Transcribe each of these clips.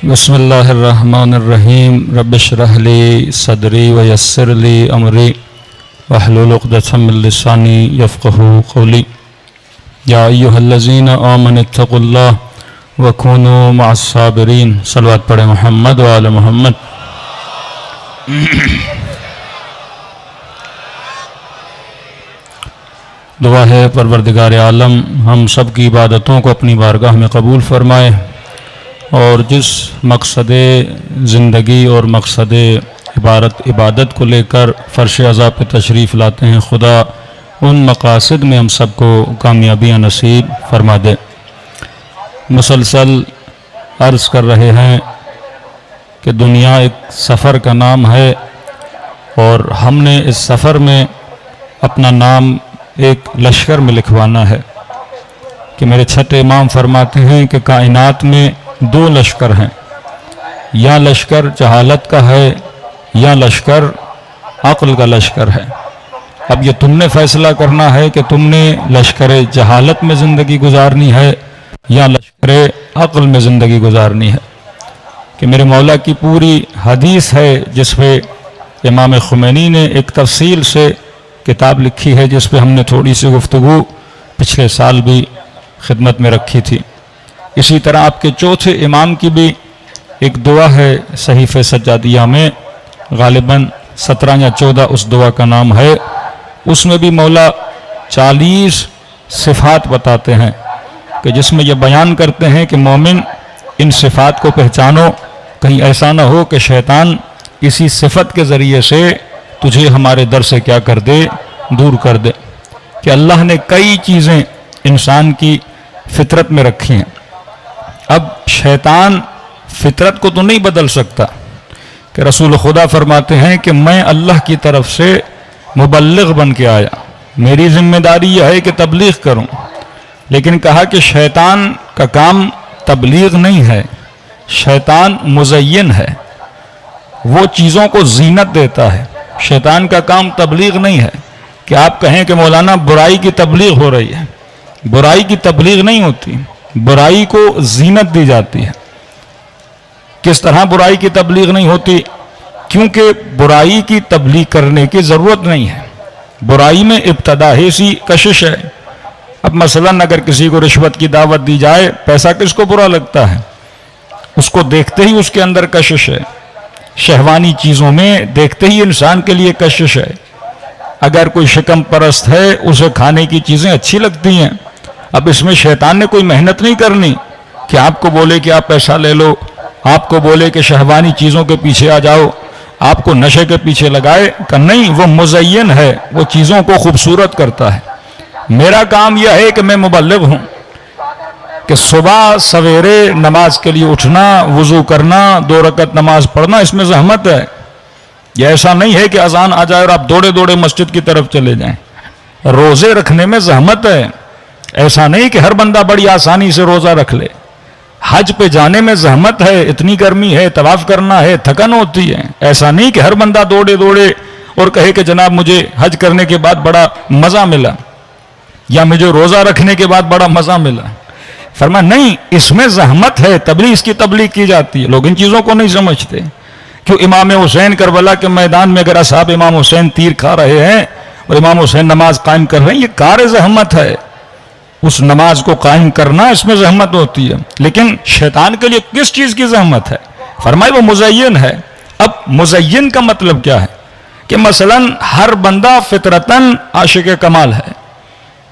बिस्मिल्लाहिर्रहमानिर्रहीम रब्बिश्रह ली सदरी व यस्सिर ली अमरी वहलुल उक़दतम मिन लिसानी यफ़क़हू क़ौली। या अय्युहल्लज़ीना आमनुत्तक़ुल्लाह व कूनू मअस्साबिरीन। सलवात पढ़े मोहम्मद व आले मोहम्मद। दुआ है परवरदिगार आलम हम सब की इबादतों को अपनी बारगाह में कबूल फरमाए और जिस मकसद ज़िंदगी और मकसद इबादत को लेकर फ़र्श अज़ा पे तशरीफ़ लाते हैं, खुदा उन मकासद में हम सबको कामयाबियाँ नसीब फरमा दे। मुसलसल अर्ज़ कर रहे हैं कि दुनिया एक सफ़र का नाम है और हमने इस सफ़र में अपना नाम एक लश्कर में लिखवाना है कि मेरे छठे इमाम फरमाते हैं कि कायनात में दो लश्कर हैं, या लश्कर जहालत का है या लश्कर अक्ल का लश्कर है। अब ये तुमने फैसला करना है कि तुमने लश्कर जहालत में ज़िंदगी गुजारनी है या लश्कर अक्ल में ज़िंदगी गुजारनी है। कि मेरे मौला की पूरी हदीस है जिसमें इमाम खुमैनी ने एक तफसील से किताब लिखी है, जिस पे हमने थोड़ी सी गुफ्तगू पिछले साल भी खिदमत में रखी थी। इसी तरह आपके चौथे इमाम की भी एक दुआ है सहीफ़े सज्जादिया में, गालिबन 17 या 14 उस दुआ का नाम है। उसमें भी मौला 40 सिफ़ात बताते हैं कि जिसमें यह बयान करते हैं कि मोमिन इन सिफ़ात को पहचानो, कहीं ऐसा ना हो कि शैतान इसी सिफ़त के ज़रिए से तुझे हमारे दर से क्या कर दे, दूर कर दे। कि अल्लाह ने कई चीज़ें इंसान की फितरत में रखी हैं। अब शैतान फितरत को तो नहीं बदल सकता। कि रसूल खुदा फरमाते हैं कि मैं अल्लाह की तरफ से मुबल्लिग बन के आया, मेरी जिम्मेदारी यह है कि तबलीग करूं। लेकिन कहा कि शैतान का काम तबलीग नहीं है, शैतान मुज़य्यन है, वो चीज़ों को जीनत देता है। शैतान का काम तबलीग नहीं है कि आप कहें कि मौलाना बुराई की तबलीग हो रही है। बुराई की तबलीग नहीं होती, बुराई को जीनत दी जाती है। किस तरह बुराई की तबलीग नहीं होती? क्योंकि बुराई की तबलीग करने की ज़रूरत नहीं है। बुराई में इब्तदा सी कशिश है। अब मसलन अगर किसी को रिश्वत की दावत दी जाए, पैसा किसको बुरा लगता है? उसको देखते ही उसके अंदर कशिश है। शहवानी चीज़ों में देखते ही इंसान के लिए कशिश है। अगर कोई शिकम परस्त है, उसे खाने की चीज़ें अच्छी लगती हैं। अब इसमें शैतान ने कोई मेहनत नहीं करनी कि आपको बोले कि आप पैसा ले लो, आपको बोले कि शहवानी चीज़ों के पीछे आ जाओ, आपको नशे के पीछे लगाए। कि नहीं, वो मुज़य्यन है, वो चीज़ों को खूबसूरत करता है। मेरा काम यह है कि मैं मुबल्लिग हूँ कि सुबह सवेरे नमाज के लिए उठना, वज़ू करना, 2 रकत नमाज पढ़ना, इसमें ज़हमत है। यह ऐसा नहीं है कि अजान आ जाए और आप दौड़े दौड़े मस्जिद की तरफ चले जाएं। रोज़े रखने में ज़हमत है। ऐसा नहीं कि हर बंदा बड़ी आसानी से रोज़ा रख ले। हज पे जाने में ज़हमत है, इतनी गर्मी है, तवाफ़ करना है, थकन होती है। ऐसा नहीं कि हर बंदा दौड़े दौड़े और कहे कि जनाब मुझे हज करने के बाद बड़ा मज़ा मिला या मुझे रोज़ा रखने के बाद बड़ा मज़ा मिला। फरमा नहीं, इसमें ज़हमत है, तबलीग इसकी तबलीग की जाती है। लोग इन चीज़ों को नहीं समझते। क्यों इमाम हुसैन करबला के मैदान में अगर असहाब इमाम हुसैन तीर खा रहे हैं और इमाम हुसैन नमाज कायम कर रहे हैं, ये कार ज़हमत है। उस नमाज को कायम करना, इसमें ज़हमत होती है। लेकिन शैतान के लिए किस चीज़ की ज़हमत है? फरमाए वो मुज़य्यन है। अब मुज़य्यन का मतलब क्या है? कि मसलन हर बंदा फितरतन आशिक कमाल है।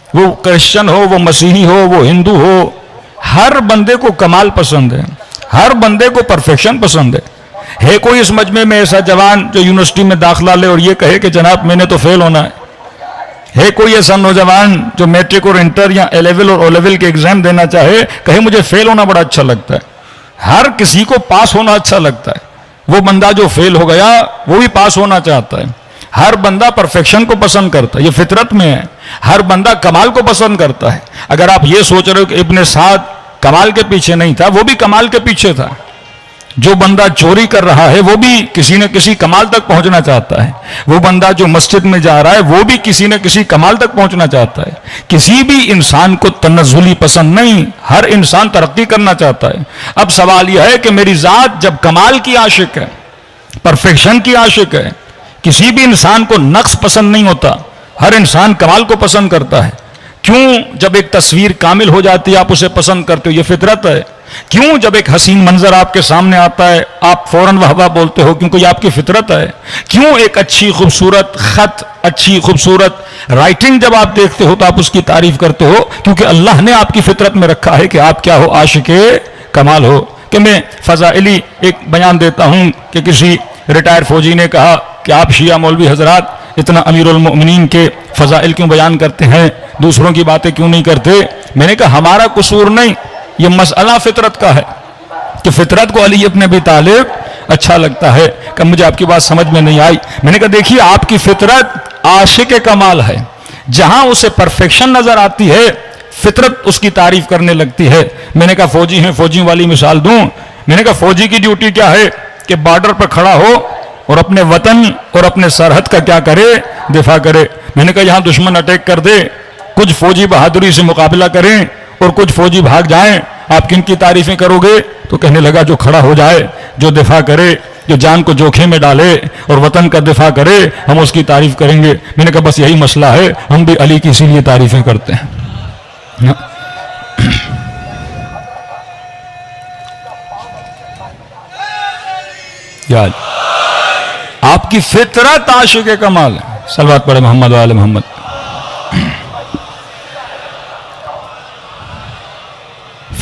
वो क्रिश्चन हो, वो मसीही हो, वो हिंदू हो, हर बंदे को कमाल पसंद है, हर बंदे को परफेक्शन पसंद है। कोई इस मजमे में ऐसा जवान जो यूनिवर्सिटी में दाखिला ले और ये कहे कि जनाब मैंने तो फेल होना है? कोई ऐसा नौजवान जो मैट्रिक और इंटर या ए लेवल और ओ लेवल के एग्जाम देना चाहे, कहे मुझे फेल होना बड़ा अच्छा लगता है? हर किसी को पास होना अच्छा लगता है। वो बंदा जो फेल हो गया वो भी पास होना चाहता है। हर बंदा परफेक्शन को पसंद करता है, ये फितरत में है। हर बंदा कमाल को पसंद करता है। अगर आप ये सोच रहे हो कि इब्ने साद कमाल के पीछे नहीं था, वो भी कमाल के पीछे था। जो बंदा चोरी कर रहा है वो भी किसी न किसी कमाल तक पहुंचना चाहता है, वो बंदा जो मस्जिद में जा रहा है वो भी किसी न किसी कमाल तक पहुंचना चाहता है। किसी भी इंसान को तनज़्ज़ुली पसंद नहीं, हर इंसान तरक्की करना चाहता है। अब सवाल यह है कि मेरी जात जब कमाल की आशिक है, परफेक्शन की आशिक है, किसी भी इंसान को नक्स पसंद नहीं होता, हर इंसान कमाल को पसंद करता है। क्यों जब एक तस्वीर कामिल हो जाती है आप उसे पसंद करते हो, ये फितरत है। क्यों जब एक हसीन मंजर आपके सामने आता है आप फौरन वाह वाह बोलते हो, क्योंकि ये आपकी फितरत है। क्यों एक अच्छी खूबसूरत खत, अच्छी खूबसूरत राइटिंग जब आप देखते हो तो आप उसकी तारीफ करते हो, क्योंकि अल्लाह ने आपकी फितरत में रखा है कि आप क्या हो, आशिके कमाल हो। कि मैं फजाइली एक बयान देता हूं कि किसी रिटायर्ड फौजी ने कहा कि आप शिया मौलवी हजरात इतना अमीरुल मोमिनीन के फजाइल क्यों बयान करते हैं, दूसरों की बातें क्यों नहीं करते। मैंने कहा हमारा कसूर नहीं, ये मसला फितरत का है कि फितरत को अली इब्न अबी तालिब अच्छा लगता है। कि मुझे आपकी बात समझ में नहीं आई। मैंने कहा देखिए आपकी फितरत आशिक कमाल है, जहां उसे परफेक्शन नजर आती है फितरत उसकी तारीफ करने लगती है। मैंने कहा फौजी हैं, फौजियों वाली मिसाल दूं। मैंने कहा फौजी की ड्यूटी क्या है कि बॉर्डर पर खड़ा हो और अपने वतन और अपने सरहद का क्या करे, दिफा करे। मैंने कहा यहां दुश्मन अटैक कर दे, कुछ फौजी बहादुरी से मुकाबला करें और कुछ फौजी भाग जाएं, आप किन की तारीफें करोगे। तो कहने लगा जो खड़ा हो जाए, जो दिफा करे, जो जान को जोखिम में डाले और वतन का दिफा करे, हम उसकी तारीफ करेंगे। मैंने कहा बस यही मसला है, हम भी अली की इसीलिए तारीफें करते हैं। याद आपकी फितरत आशिक कमाल है। सलवात पढ़े मोहम्मद वाले मोहम्मद।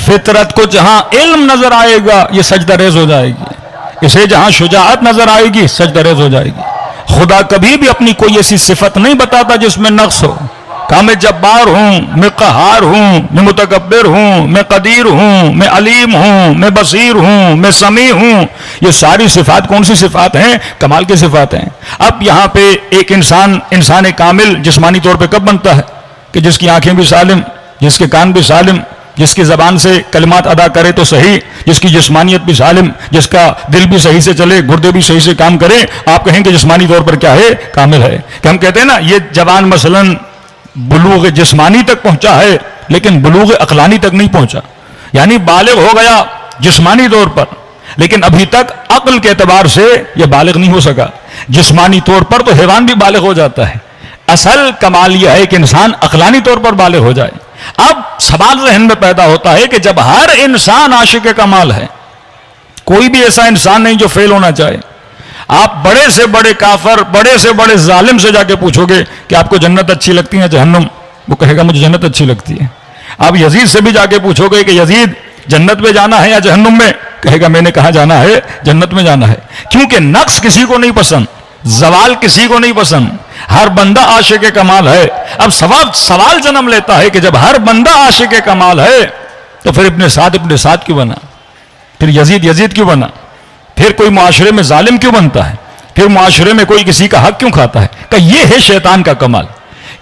फितरत को जहां इल्म नजर आएगा ये सजदा रेज हो जाएगी, इसे जहां शुजाअत नजर आएगी सजदा रेज हो जाएगी। खुदा कभी भी अपनी कोई ऐसी सिफत नहीं बताता जिसमें नक्स हो। कहा मैं जब्बार हूं, मैं कहार हूं, मैं मुतकब्बिर हूं, मैं कदीर हूं, मैं अलीम हूं, मैं बसीर हूं, मैं समी हूं। ये सारी सिफात कौन सी सिफात हैं? कमाल की सिफात हैं। अब यहां पे एक इंसान कामिल जिस्मानी तौर पे कब बनता है कि जिसकी आंखें भी सालिम, जिसके कान भी सालिम, जिसकी जबान से कलिमात अदा करे तो सही, जिसकी जिस्मानियत भी सालिम, जिसका दिल भी सही से चले, गुर्दे भी सही से काम करें। आप कहेंगे जिस्मानी तौर पर क्या है? कामिल है। कि हम कहते हैं ना ये जबान मसलन बुलूग जिस्मानी तक पहुंचा है लेकिन बुलूग अकलानी तक नहीं पहुंचा, यानी बालिग हो गया जिस्मानी तौर पर लेकिन अभी तक अक्ल के एतबार से यह बालिग नहीं हो सका। जिस्मानी तौर पर तो हैवान भी बालिग हो जाता है, असल कमाल यह है कि इंसान अकलानी तौर पर बालिग हो जाए। अब सवाल जहन में पैदा होता है कि जब हर इंसान आशिक कमाल है, कोई भी ऐसा इंसान नहीं जो फेल होना चाहे। आप बड़े से बड़े काफर, बड़े से बड़े जालिम से जाके पूछोगे कि आपको जन्नत अच्छी लगती है जहन्नुम, वो कहेगा मुझे जन्नत अच्छी लगती है। आप यजीद से भी जाके पूछोगे कि यजीद जन्नत में जाना है या जहन्नुम में, कहेगा मैंने कहा जाना है, जन्नत में जाना है। क्योंकि नक्स किसी को नहीं पसंद, जवाल किसी को नहीं पसंद, हर बंदा आशिक कमाल है। अब सवाल जन्म लेता है कि जब हर बंदा आशिक कमाल है तो फिर इब्ने साद क्यों बना, फिर यजीद क्यों बना, फिर कोई मुआशरे में जालिम क्यों बनता है, फिर मुआशरे में कोई किसी का हक क्यों खाता है। कि ये है शैतान का कमाल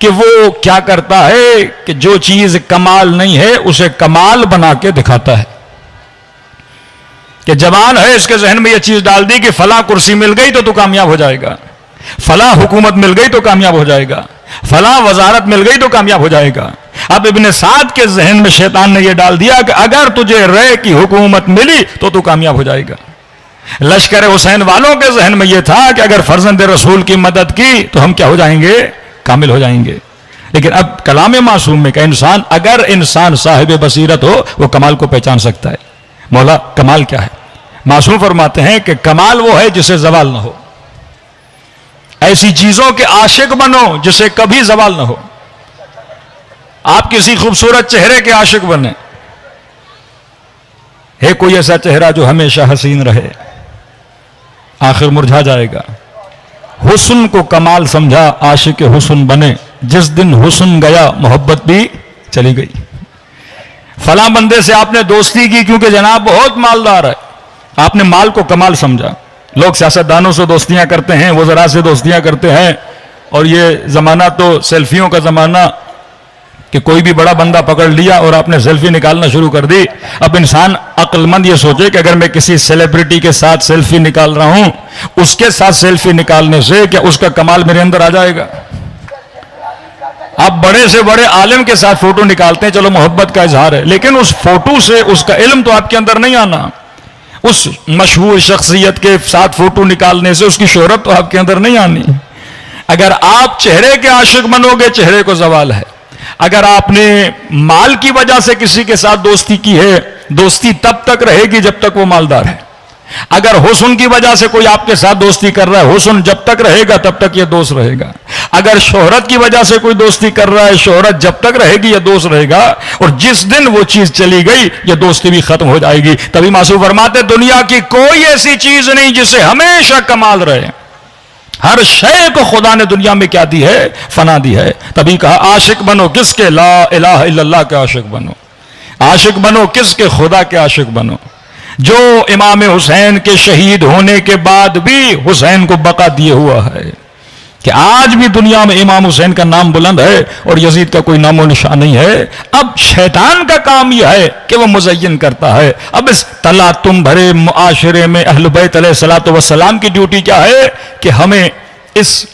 कि वो क्या करता है कि जो चीज कमाल नहीं है उसे कमाल बना के दिखाता है। कि जवान है इसके जहन में यह चीज डाल दी कि फला कुर्सी मिल गई तो तू कामयाब हो जाएगा, फला हुकूमत मिल गई तो कामयाब हो जाएगा, फला वजारत मिल गई तो कामयाब हो जाएगा। अब इब्ने साद के जहन में शैतान ने यह डाल दिया कि अगर तुझे रे की हुकूमत मिली तो तू कामयाब हो जाएगा। लश्कर हुसैन वालों के जहन में यह था कि अगर फर्जंद रसूल की मदद की तो हम क्या हो जाएंगे, कामिल हो जाएंगे। लेकिन अब कलाम मासूम में का इंसान, अगर इंसान साहिब बसीरत हो वो कमाल को पहचान सकता है। मौला कमाल क्या है? मासूम फरमाते हैं कि कमाल वो है जिसे जवाल ना हो। ऐसी चीजों के आशिक बनो जिसे कभी जवाल ना हो। आप किसी खूबसूरत चेहरे के आशिक बने, है कोई ऐसा चेहरा जो हमेशा हसीन रहे, आखिर मुरझा जाएगा। हुस्न को कमाल समझा, आशिक हुस्न बने, जिस दिन हुस्न गया मोहब्बत भी चली गई। फला बंदे से आपने दोस्ती की क्योंकि जनाब बहुत मालदार है, आपने माल को कमाल समझा। लोग सियासतदानों से दोस्तियां करते हैं, वज़रा से दोस्तियां करते हैं, और ये जमाना तो सेल्फियों का जमाना, कि कोई भी बड़ा बंदा पकड़ लिया और आपने सेल्फी निकालना शुरू कर दी। अब इंसान अक्लमंद ये सोचे कि अगर मैं किसी सेलिब्रिटी के साथ सेल्फी निकाल रहा हूं, उसके साथ सेल्फी निकालने से क्या उसका कमाल मेरे अंदर आ जाएगा? आप बड़े से बड़े आलिम के साथ फोटो निकालते हैं, चलो मोहब्बत का इजहार है, लेकिन उस फोटो से उसका इल्म तो आपके अंदर नहीं आना। उस मशहूर शख्सियत के साथ फोटो निकालने से उसकी शोहरत तो आपके अंदर नहीं आनी। अगर आप चेहरे के आशिक बनोगे, चेहरे को जवाल है। अगर आपने माल की वजह से किसी के साथ दोस्ती की है, दोस्ती तब तक रहेगी जब तक वो मालदार है। अगर हुस्न की वजह से कोई आपके साथ दोस्ती कर रहा है, हुस्न जब तक रहेगा तब तक ये दोस्त रहेगा। अगर शोहरत की वजह से कोई दोस्ती कर रहा है, शोहरत जब तक रहेगी ये दोस्त रहेगा, और जिस दिन वो चीज चली गई ये दोस्ती भी खत्म हो जाएगी। तभी मासूम फरमाते दुनिया की कोई ऐसी चीज नहीं जिसे हमेशा कमाल रहे। हर शय को खुदा ने दुनिया में क्या दी है? फना दी है। तभी कहा आशिक बनो किसके? ला इलाहा इल्लल्लाह के आशिक बनो। आशिक बनो किसके? खुदा के आशिक बनो, जो इमाम हुसैन के शहीद होने के बाद भी हुसैन को बका दिए हुआ है, कि आज भी दुनिया में इमाम हुसैन का नाम बुलंद है और यजीद का कोई नामो निशान नहीं है। अब शैतान का काम यह है कि वह मुज़य्यन करता है। अब इस तला तुम भरे मुआशरे में अहल बैत अलैहिस्सलातु वस्सलाम की ड्यूटी क्या है कि हमें इस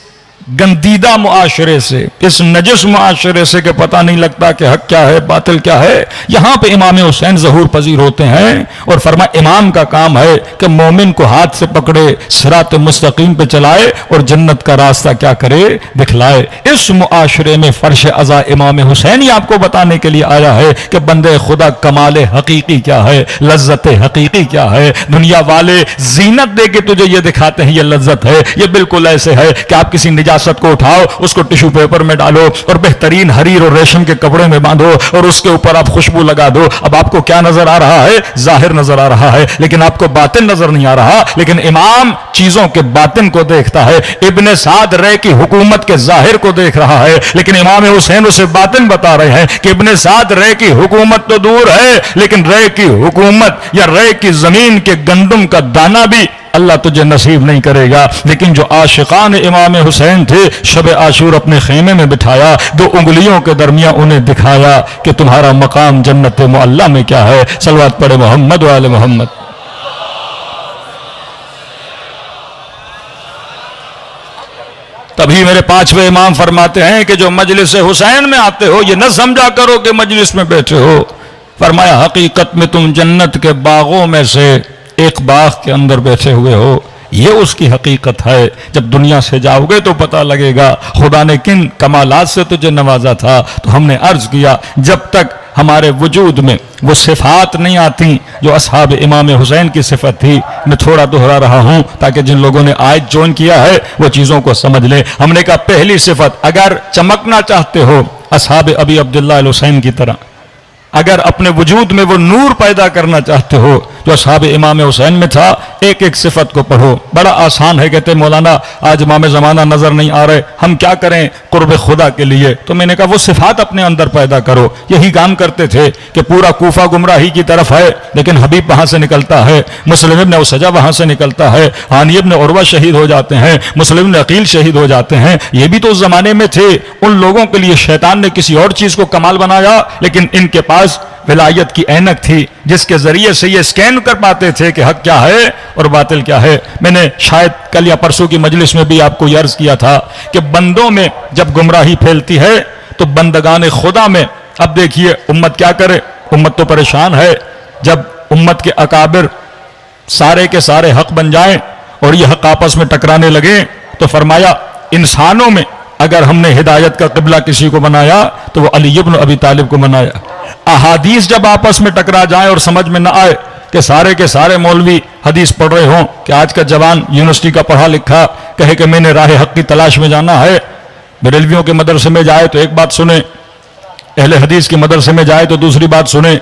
गंदीदा मुआशरे से, इस नजस मुआशरे से कि पता नहीं लगता कि हक क्या है बातिल क्या है, यहां पे इमाम हुसैन ज़हूर पजीर होते हैं। और फरमा इमाम का काम है कि मोमिन को हाथ से पकड़े, सिरात मुस्तकीम पे चलाए और जन्नत का रास्ता क्या करे? दिखलाए। इस मुआशरे में फर्श अज़ा इमाम हुसैन ही आपको बताने के लिए आया है कि बंदे खुदा कमाल हकीकी क्या है, लज्जत हकीकी क्या है। दुनिया वाले जीनत दे के तुझे ये दिखाते हैं ये लज्जत है। ये बिल्कुल ऐसे है कि आप किसी निजासत को उठाओ, उसको टिश्यू पेपर में डालो और बेहतरीन हरीर और रेशम के कपड़े में बांधो और उसके ऊपर आप खुशबू लगा दो। अब आपको क्या नजर आ रहा है? जाहिर नजर आ रहा है, लेकिन आपको बातिन नजर नहीं आ रहा। लेकिन इमाम चीजों के बातिन को देखता है। इब्ने साद रे की हुकूमत के जाहिर को देख रहा है, लेकिन इमाम हुसैन उसे बातिन बता रहे हैं कि इब्ने साद रे की हुकूमत तो दूर है, लेकिन रे की हुकूमत या रे की जमीन के गंदुम का दाना भी अल्लाह तुझे नसीब नहीं करेगा। लेकिन जो आशिकान इमाम हुसैन थे, शब आशूर अपने खेमे में बिठाया, 2 उंगलियों के दरमियान उन्हें दिखाया कि तुम्हारा मकाम जन्नत मुअल्ला में क्या है। सलवात पढ़े मोहम्मद व आले मोहम्मद। तभी मेरे 5वें इमाम फरमाते हैं कि जो मजलिस हुसैन में आते हो, ये न समझा करो कि मजलिस में बैठे हो। फरमाया हकीकत में तुम जन्नत के बागों में से एक बाग के अंदर बैठे हुए हो। ये उसकी हकीकत है। जब दुनिया से जाओगे तो पता लगेगा खुदा ने किन कमालात से तुझे नवाजा था। तो हमने अर्ज किया जब तक हमारे वजूद में वो सिफात नहीं आती जो असहाब इमाम हुसैन की सिफत थी। मैं थोड़ा दोहरा रहा हूं ताकि जिन लोगों ने आज ज्वाइन किया है वो चीजों को समझ ले। हमने कहा पहली सिफत, अगर चमकना चाहते हो असहाब अबी अब्दुल्लाह अल हुसैन की तरह, अगर अपने वजूद में वो नूर पैदा करना चाहते हो जो असहाब इमाम हुसैन में था, एक एक सिफत को पढ़ो। बड़ा आसान है। कहते मौलाना आज इमाम ज़माना नजर नहीं आ रहे, हम क्या करें कुर्ब खुदा के लिए? तो मैंने कहा वो सिफात अपने अंदर पैदा करो। यही काम करते थे कि पूरा कूफा गुमराही की तरफ है, लेकिन हबीब वहां से निकलता है, मुस्लिम इब्न उसजा वहां से निकलता है, हानी इब्न उरवा शहीद हो जाते हैं, मुस्लिम इब्न अकील शहीद हो जाते हैं। ये भी तो उस जमाने में थे। उन लोगों के लिए शैतान ने किसी और चीज को कमाल बनाया, लेकिन इनके पास विलायत की ऐनक थी जिसके जरिए से ये स्कैन कर पाते थे कि हक क्या है और बातिल क्या है। मैंने शायद कल या परसों की मजलिस में भी आपको अर्ज किया था कि बंदों में जब गुमराही फैलती है तो बंदगान खुदा में, अब देखिए उम्मत क्या करे, उम्मत तो परेशान है। जब उम्मत के अकाबिर सारे के सारे हक बन जाएं और ये हक आपस में टकराने लगे, तो फरमाया इंसानों में अगर हमने हिदायत का किबला किसी को बनाया तो वो अली इब्न अबी तालिब को बनाया। अहादीस जब आपस में टकरा जाए और समझ में ना आए कि सारे के सारे मौलवी हदीस पढ़ रहे हों, कि आज का जवान यूनिवर्सिटी का पढ़ा लिखा कहे कि मैंने राह हक की तलाश में जाना है, बरेलवियों के मदरसे में जाए तो एक बात सुने, अहले हदीस के मदरसे में जाए तो दूसरी बात सुने,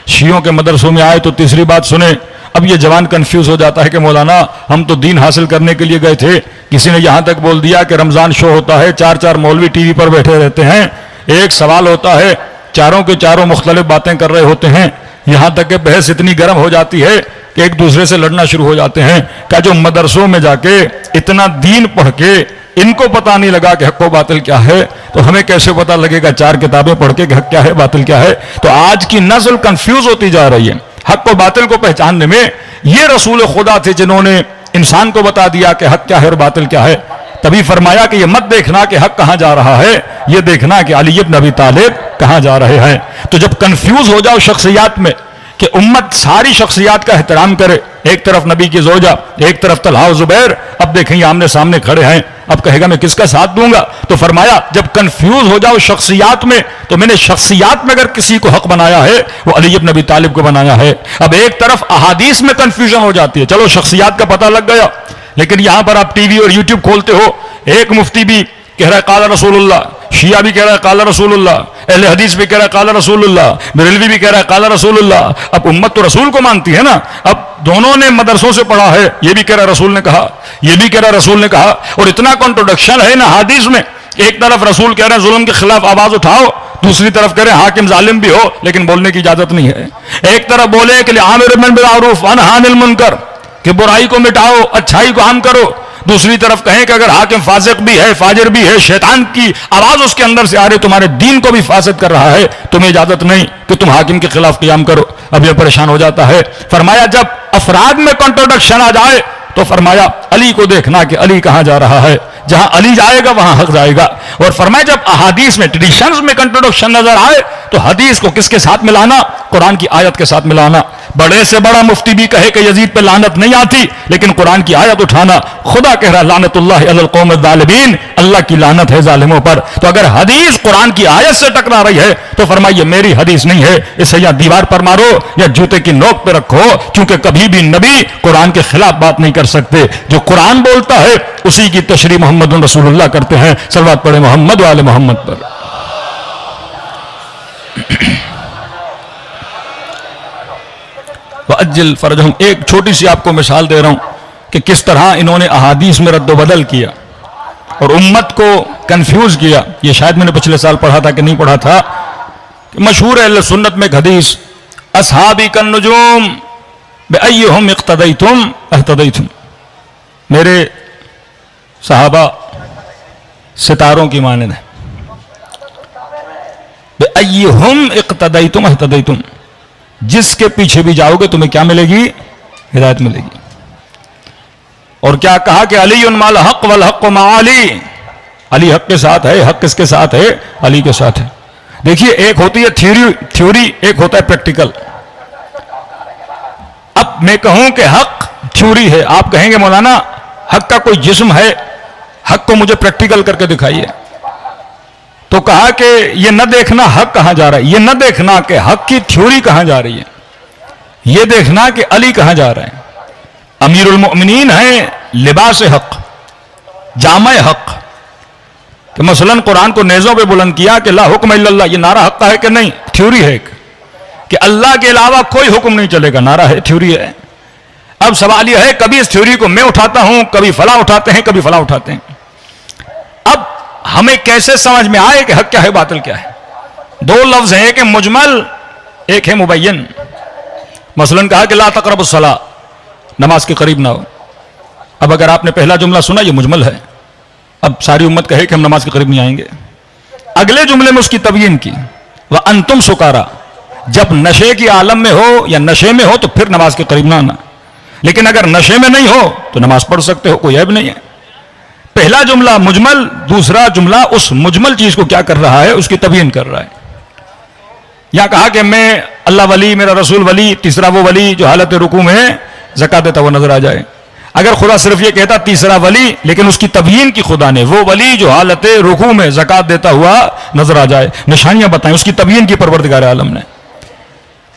शियों के मदरसों में आए तो तीसरी बात सुने। अब ये जवान कंफ्यूज हो जाता है कि मौलाना हम तो दीन हासिल करने के लिए गए थे, किसी ने यहां तक बोल दिया कि रमजान शो होता है, 4-4 मौलवी टीवी पर बैठे रहते हैं, एक सवाल होता है, चारों के चारों मुख्तलिफ बातें कर रहे होते हैं, यहां तक कि बहस इतनी गर्म हो जाती है कि एक दूसरे से लड़ना शुरू हो जाते हैं। क्या जो मदरसों में जाके इतना दीन पढ़ के इनको पता नहीं लगा कि हक व बातिल क्या है, तो हमें कैसे पता लगेगा 4 किताबें पढ़ के कि हक क्या है बातिल क्या है। तो आज की नस्ल कंफ्यूज होती जा रही है। हक व बातिल को पहचानने में ये रसूल खुदा थे जिन्होंने इंसान को बता दिया कि हक क्या है और बातिल क्या है। तभी फरमाया कि ये मत देखना कि हक कहां जा रहा है, ये देखना कि अली इब्न अबी तालिब कहां जा रहे हैं। तो जब कंफ्यूज हो जाओ शख्सियात में कि उम्मत सारी शख्सियात का एहतराम करे, एक तरफ नबी की जोजा, एक तरफ तलहा जुबैर, अब देखेंगे आमने सामने खड़े हैं, अब कहेगा मैं किसका साथ दूंगा। तो फरमाया जब कंफ्यूज हो जाओ शख्सियात में, तो मैंने शख्सियात में अगर किसी को हक बनाया है वो अली इब्न अबी तालिब को बनाया है। अब एक तरफ अहादीस में कंफ्यूजन हो जाती है, चलो शख्सियात का पता लग गया, लेकिन यहां पर आप टीवी और यूट्यूब खोलते हो, एक मुफ्ती भी कह रहा है काला रसूलुल्लाह, शिया भी कह रहा है काला रसूलुल्लाह, अहले हदीस भी कह रहा है काला रसूलुल्लाह, बरेलवी भी कह रहा है काला रसूलुल्लाह। अब उम्मत तो रसूल को मानती है ना, अब दोनों ने मदरसों से पढ़ा है, ये भी कह रहा रसूल ने कहा, ये भी कह रहा रसूल ने कहा, और इतना कॉन्ट्रोडक्शन है ना हदीस में। एक तरफ रसूल कह रहे हैं जुल्म के खिलाफ आवाज उठाओ, दूसरी तरफ कह रहे हैं हाकिम जालिम भी हो लेकिन बोलने की इजाजत नहीं है। एक तरफ बोले कि आमिर बिल मारूफ व नही अनिल मुनकर, कि बुराई को मिटाओ अच्छाई को आम करो, दूसरी तरफ कहें कि अगर हाकिम फासिक भी है, फाजिर भी है, शैतान की आवाज उसके अंदर से आ रही, तुम्हारे दीन को भी फासिद कर रहा है, तुम्हें इजाजत नहीं कि तुम हाकिम के खिलाफ क़ियाम करो। अब यह परेशान हो जाता है। फरमाया जब अफराद में कॉन्ट्रोडक्शन आ जाए तो फरमाया अली को देखना कि अली कहां जा रहा है, जहां अली जाएगा वहां हक जाएगा। और फरमाया जब अहादीस में ट्रेडिशंस में कॉन्ट्रोडक्शन नजर आए तो हदीस को किसके साथ मिलाना, कुरान की आयत के साथ मिलाना। बड़े से बड़ा मुफ्ती भी कहे कि यजीद पे लानत नहीं आती, लेकिन कुरान की आयत उठाना। खुदा कह रहा लानतुल्लाह अलल कौम ज़ालिमीन, अल्लाह की लानत है जालिमों पर। तो अगर हदीस कुरान की आयत से टकरा रही है तो फरमाइए मेरी हदीस नहीं है, इसे या दीवार पर मारो या जूते की नोक पर रखो, क्योंकि कभी भी नबी कुरान के खिलाफ बात नहीं कर सकते। जो कुरान बोलता है उसी की तशरीह मोहम्मद रसूलुल्लाह करते हैं। सलवात पढ़े मोहम्मद वाले मोहम्मद पर। अज्जल फरजहुम, एक छोटी सी आपको मिसाल दे रहा हूं कि किस तरह इन्होंने अहादीस में रद्द-ओ-बदल किया और उम्मत को कंफ्यूज किया। ये शायद मैंने पिछले साल पढ़ा था कि नहीं पढ़ा था कि मशहूर है सुन्नत में एक हदीस, असहाबी कन नुजूम बिअय्युहुम इक्तदैतुम अहतदैतुम, मेरे सहाबा सितारों की मानद है। बिअय्युहुम इक्तदैतुम अहतदैतुम, जिसके पीछे भी जाओगे तुम्हें क्या मिलेगी, हिदायत मिलेगी। और क्या कहा कि अली माल हक वल हक मा अली, अली हक के साथ है, हक किसके साथ है, अली के साथ है। देखिए एक होती है थ्योरी, एक होता है प्रैक्टिकल। अब मैं कहूं कि हक थ्योरी है, आप कहेंगे मौलाना हक का कोई जिस्म है, हक को मुझे प्रैक्टिकल करके दिखाइए। तो कहा कि यह न देखना हक कहां जा रहा है, यह न देखना कि हक की थ्योरी कहां जा रही है, यह देखना कि अली कहां जा रहे हैं। अमीरुल मोमिनीन है, लिबास हक, जामा हक। कि मसलन कुरान को नेज़ों पे बुलंद किया कि ला हुक्म इल्लल्लाह, ये नारा हक का है कि नहीं, थ्योरी है कि अल्लाह के अलावा कोई हुक्म नहीं चलेगा, नारा है, थ्योरी है। अब सवाल यह है कभी इस थ्योरी को मैं उठाता हूं, कभी फला उठाते हैं, कभी फला उठाते हैं। अब हमें कैसे समझ में आए कि हक क्या है बातिल क्या है। दो लफ्ज हैं, एक है मुजमल, एक है मुबय्यन। मसलन कहा कि ला तक़रबुस सला, नमाज के करीब ना हो। अब अगर आपने पहला जुमला सुना ये मुजमल है, अब सारी उम्मत कहे कि हम नमाज के करीब नहीं आएंगे। अगले जुमले में उसकी तबयीन की, वह अंतुम सुकारा, जब नशे की आलम में हो या नशे में हो तो फिर नमाज के करीब ना आना, लेकिन अगर नशे में नहीं हो तो नमाज पढ़ सकते हो, कोई ऐब नहीं है। पहला जुमला मुजमल, दूसरा जुमला उस मुजमल चीज को क्या कर रहा है, उसकी तबयीन कर रहा है। यहां कहा कि मैं अल्लाह वली, मेरा रसूल वली, तीसरा वो वली जो हालत रुकू में ज़कात देता हुआ नजर आ जाए। अगर खुदा सिर्फ ये कहता तीसरा वली, लेकिन उसकी तबयीन की खुदा ने, वो वली जो हालत रुकू में ज़कात देता हुआ नजर आ जाए, निशानियां बताएं, उसकी तबयीन की परवरदिगार आलम ने।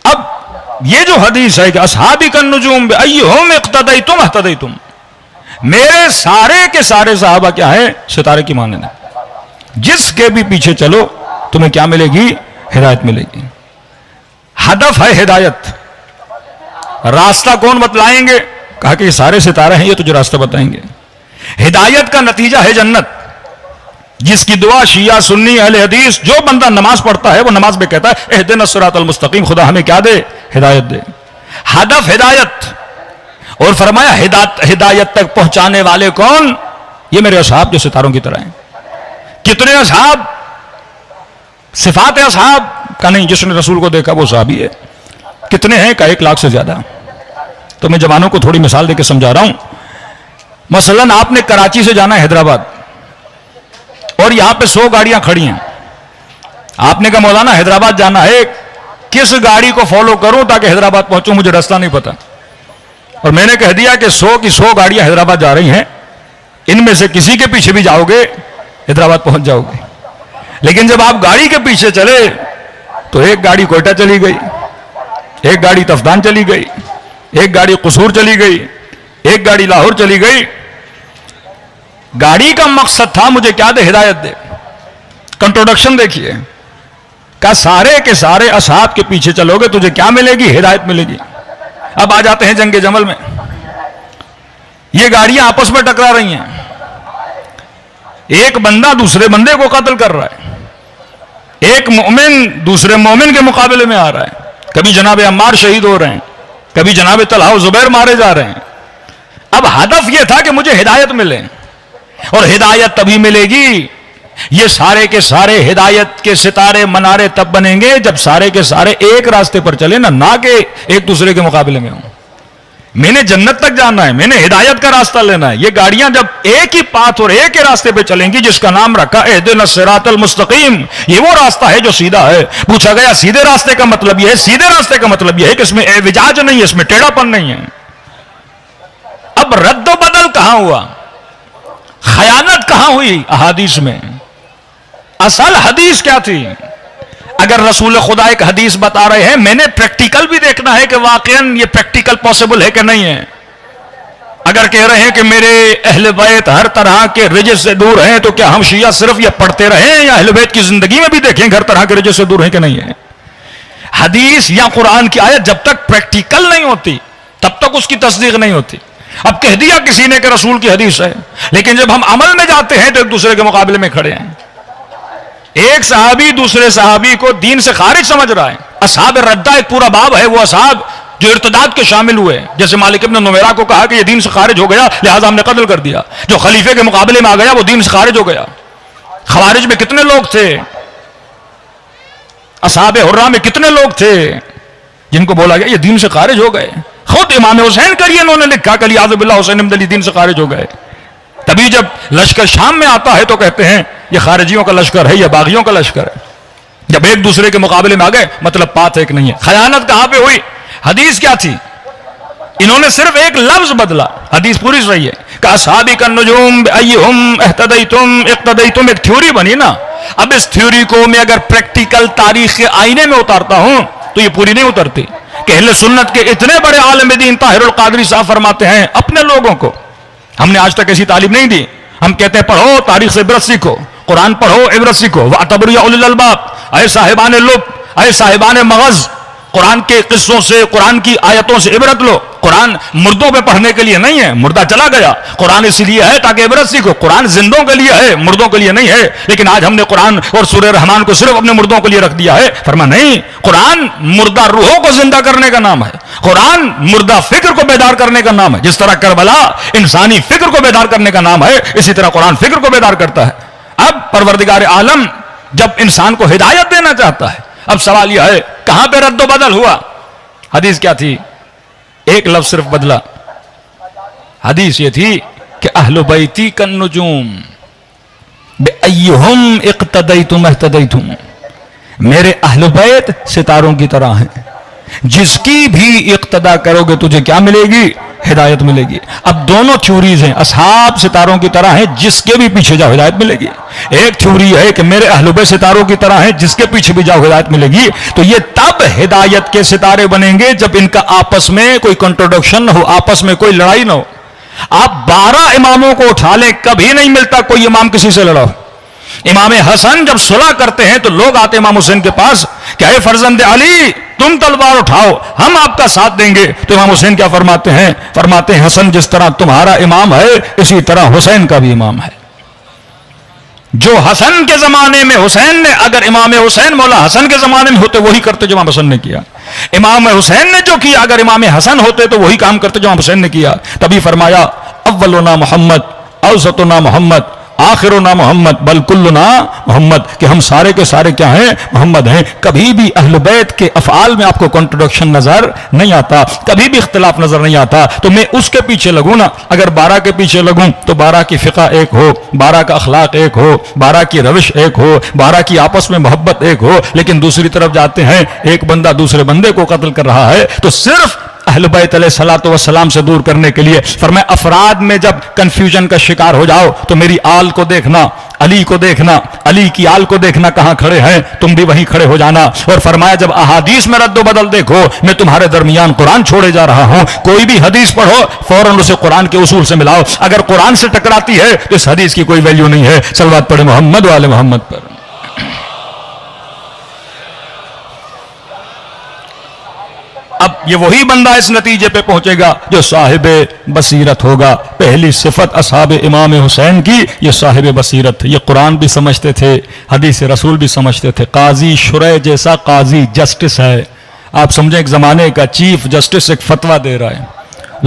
अब ये जो हदीस है कि असहाबी कन नुजूम बिअय्युहुम इक्तदैतुम अहतदैतुम, मेरे सारे के सारे सहाबा क्या है, सितारे की मानद है, जिसके भी पीछे चलो तुम्हें क्या मिलेगी, हिदायत मिलेगी। हदफ है हिदायत, रास्ता कौन बतलाएंगे, कहा कि ये सारे सितारे हैं, ये तुझे रास्ता बताएंगे। हिदायत का नतीजा है जन्नत, जिसकी दुआ शिया सुन्नी अहले हदीस, जो बंदा नमाज पढ़ता है वो नमाज में कहता है इहदिनस सिरातल मुस्तकीम, खुदा हमें क्या दे, हिदायत दे। हदफ हिदायत। और फरमाया हिदायत तक पहुंचाने वाले कौन, ये मेरे असहाब जो सितारों की तरह हैं। कितने असहाब, सिफात असहाब का नहीं, जिसने रसूल को देखा वो सहाबी है। कितने हैं का 1 लाख से ज्यादा। तो मैं जवानों को थोड़ी मिसाल देकर समझा रहा हूं। मसलन आपने कराची से जाना है हैदराबाद और यहां पे 100 गाड़ियां खड़ी हैं। आपने कहा मौलाना हैदराबाद जाना है, किस गाड़ी को फॉलो करूं ताकि हैदराबाद पहुंचूं, मुझे रास्ता नहीं पता। और मैंने कह दिया कि 100 की 100 गाड़ियां हैदराबाद जा रही हैं, इनमें से किसी के पीछे भी जाओगे हैदराबाद पहुंच जाओगे। लेकिन जब आप गाड़ी के पीछे चले तो एक गाड़ी कोयटा चली गई, एक गाड़ी तफदान चली गई, एक गाड़ी कसूर चली गई, एक गाड़ी लाहौर चली गई। गाड़ी का मकसद था मुझे क्या दे, हिदायत दे। कंट्रोडक्शन देखिए, का सारे के सारे असहाब के पीछे चलोगे तुझे क्या मिलेगी, हिदायत मिलेगी। अब आ जाते हैं जंगे जमल में। ये गाड़ियां आपस में टकरा रही हैं, एक बंदा दूसरे बंदे को कत्ल कर रहा है, एक मोमिन दूसरे मोमिन के मुकाबले में आ रहा है। कभी जनाब अम्मार शहीद हो रहे हैं, कभी जनाब तलहा जुबैर मारे जा रहे हैं। अब हदफ यह था कि मुझे हिदायत मिले, और हिदायत तभी मिलेगी, ये सारे के सारे हिदायत के सितारे मनारे तब बनेंगे जब सारे के सारे एक रास्ते पर चले, ना कि एक दूसरे के मुकाबले में हों। मैंने जन्नत तक जाना है, मैंने हिदायत का रास्ता लेना है। ये गाड़ियां जब एक ही पाथ और एक ही रास्ते पे चलेंगी जिसका नाम रखा इहदिनस सिरातल मुस्तकीम, ये वो रास्ता है जो सीधा है। पूछा गया सीधे रास्ते का मतलब यह है, सीधे रास्ते का मतलब यह है कि इसमें एविजाज नहीं है, इसमें टेढ़ापन नहीं है। अब रद्द बदल कहां हुआ, खयानत कहां हुई अहादीस में? असल हदीस क्या थी? अगर रसूल खुदा एक हदीस बता रहे हैं, मैंने प्रैक्टिकल भी देखना है कि वाकईन ये प्रैक्टिकल पॉसिबल है कि नहीं है। अगर कह रहे हैं कि मेरे अहले बैत हर तरह के रिजिस से दूर हैं, तो क्या हम शिया सिर्फ ये पढ़ते रहें या अहले बैत की जिंदगी में भी देखें हर तरह के रिजिस से दूर हैं कि नहीं है? हदीस या कुरान की आयत जब तक प्रैक्टिकल नहीं होती तब तक उसकी तस्दीक नहीं होती। अब कह दिया किसी ने कि रसूल की हदीस है, लेकिन जब हम अमल में जाते हैं तो एक दूसरे के मुकाबले में खड़े हैं। एक सहाबी दूसरे सहाबी को दीन से खारिज समझ रहा है। असहाब रद्दा एक पूरा बाब है, वो असहाब जो इर्तदाद के शामिल हुए, जैसे मालिक इब्न नुमैरा को कहा कि ये दीन से खारिज हो गया लिहाजा हमने कत्ल कर दिया। जो खलीफे के मुकाबले में आ गया वो दीन से खारिज हो गया। खवारिज में कितने लोग थे, असहाब हुर्रा में कितने लोग थे जिनको बोला गया ये दीन से खारिज हो गए। खुद इमाम हुसैन करिए उन्होंने लिखा कल याद बिल्लाह हुसैन इब्न अली दीन से खारिज हो गए। तभी जब लश्कर शाम में आता है तो कहते हैं ये खारिजियों का लश्कर है या बागियों का लश्कर है। जब एक दूसरे के मुकाबले में आ गए मतलब बात एक नहीं है। खयानत कहां पे हुई? हदीस क्या थी? इन्होंने सिर्फ एक लफ्ज बदला, हदीस पूरी सही है। असहाबी का नुजूम अय्युहुम इह्तदैतुम इक्तदैतुम, एक थ्योरी बनी ना। अब इस थ्योरी को मैं अगर प्रैक्टिकल तारीख के आईने में उतारता हूं तो ये पूरी नहीं उतरती। कि अहले सुन्नत के इतने बड़े आलिम दीन ताहिरुल कादरी साहब फरमाते हैं अपने लोगों को, हमने आज तक ऐसी तालीम नहीं दी। हम कहते हैं पढ़ो तारीख से इबरत सीखो, कुरान पढ़ो इबरत सीखो। वातबरू या उलिल अलबाब, अय साहिबान लुब, अय साहिबान मगज, कुरान के किस्सों से कुरान की आयतों से इबरत लो। कुरान मुर्दों पे पढ़ने के लिए नहीं है, मुर्दा चला गया। कुरान इसलिए है ताकि इबरत सीखो। कुरान जिंदों के लिए है, मुर्दों के लिए नहीं है। लेकिन आज हमने कुरान और सूरह रहमान को सिर्फ अपने मुर्दों के लिए रख दिया है। फरमा नहीं, कुरान मुर्दा रूहों को जिंदा करने का नाम है। कुरान मुर्दा फिक्र को बेदार करने का नाम है। जिस तरह करबला इंसानी फिक्र को बेदार करने का नाम है, इसी तरह कुरान फिक्र को बेदार करता है। अब परवरदिगार आलम जब इंसान को हिदायत देना चाहता है, अब सवाल यह है कहां पे रद्द बदल हुआ? हदीस क्या थी? एक लफ्ज सिर्फ बदला। हदीस ये थी कि अहलु बैती कन नुजूम बिअय्युहुम इक्तदैतुम इह्तदैतुम, मेरे अहलु बैत सितारों की तरह हैं, जिसकी भी इक्तदा करोगे तुझे क्या मिलेगी? हिदायत मिलेगी। अब दोनों थ्योरीज हैं, असहाब सितारों की तरह हैं, जिसके भी पीछे जाओ हिदायत मिलेगी। एक थ्योरी है कि मेरे अहले बैत सितारों की तरह हैं, जिसके पीछे भी जाओ हिदायत मिलेगी। तो ये तब हिदायत के सितारे बनेंगे जब इनका आपस में कोई कंट्रोडक्शन न हो, आपस में कोई लड़ाई न हो। आप 12 इमामों को उठा लें, कभी नहीं मिलता कोई इमाम किसी से लड़ा हो। इमाम हसन जब सुलह करते हैं तो लोग आते इमाम हुसैन के पास, क्या है फर्जंद अली तुम तलवार उठाओ हम आपका साथ देंगे। तो इमाम हुसैन क्या फरमाते हैं? फरमाते हैं हसन जिस तरह तुम्हारा इमाम है इसी तरह हुसैन का भी इमाम है। जो हसन के जमाने में हुसैन ने, अगर इमाम हुसैन मौला हसन के जमाने में होते वही करते जो इमाम हसन ने किया। इमाम हुसैन ने जो किया अगर इमाम हसन होते तो वही काम करते जो इमाम हुसैन ने किया। तभी फरमाया अव्वलुना मोहम्मद औसतुना मोहम्मद, आखिरुना मोहम्मद, बल कुल्लुना मोहम्मद, कि हम सारे के सारे क्या हैं, मोहम्मद हैं। कभी भी अहल बैत के अफ़आल में आपको कॉन्ट्रोडक्शन नजर नहीं आता, कभी भी इख्तिलाफ नजर नहीं आता। तो मैं उसके पीछे लगूं ना, अगर 12 के पीछे लगूं तो 12 की फ़िक़ा एक हो, 12 का अखलाक एक हो, 12 की रविश एक हो, 12 की आपस में मोहब्बत एक हो, लेकिन दूसरी तरफ जाते हैं एक बंदा दूसरे बंदे को कत्ल कर रहा है, तो सिर्फ अहल बैत अलैहिस्सलातु वस्सलाम से दूर करने के लिए। फरमाया अफराद में जब कंफ्यूजन का शिकार हो जाओ तो मेरी आल को देखना, अली को देखना, अली की आल को देखना, कहां खड़े हैं तुम भी वहीं खड़े हो जाना। और फरमाया जब अहादीस में रद्द बदल देखो, मैं तुम्हारे दरमियान कुरान छोड़े जा रहा हूं, कोई भी हदीस पढ़ो फौरन उसे कुरान के उसूल से मिलाओ, अगर कुरान से टकराती है तो इस हदीस की कोई वैल्यू नहीं है। सलवात पढ़े मोहम्मद वाले मोहम्मद पर। अब ये वही बंदा इस नतीजे पे पहुंचेगा जो साहिब बसीरत होगा। पहली सिफत असहाब इमाम हुसैन की ये साहिब बसीरत, ये कुरान भी समझते थे, हदीस रसूल भी समझते थे। काजी शुरै जैसा काजी जस्टिस है, आप समझें एक जमाने का चीफ जस्टिस एक फतवा दे रहा है,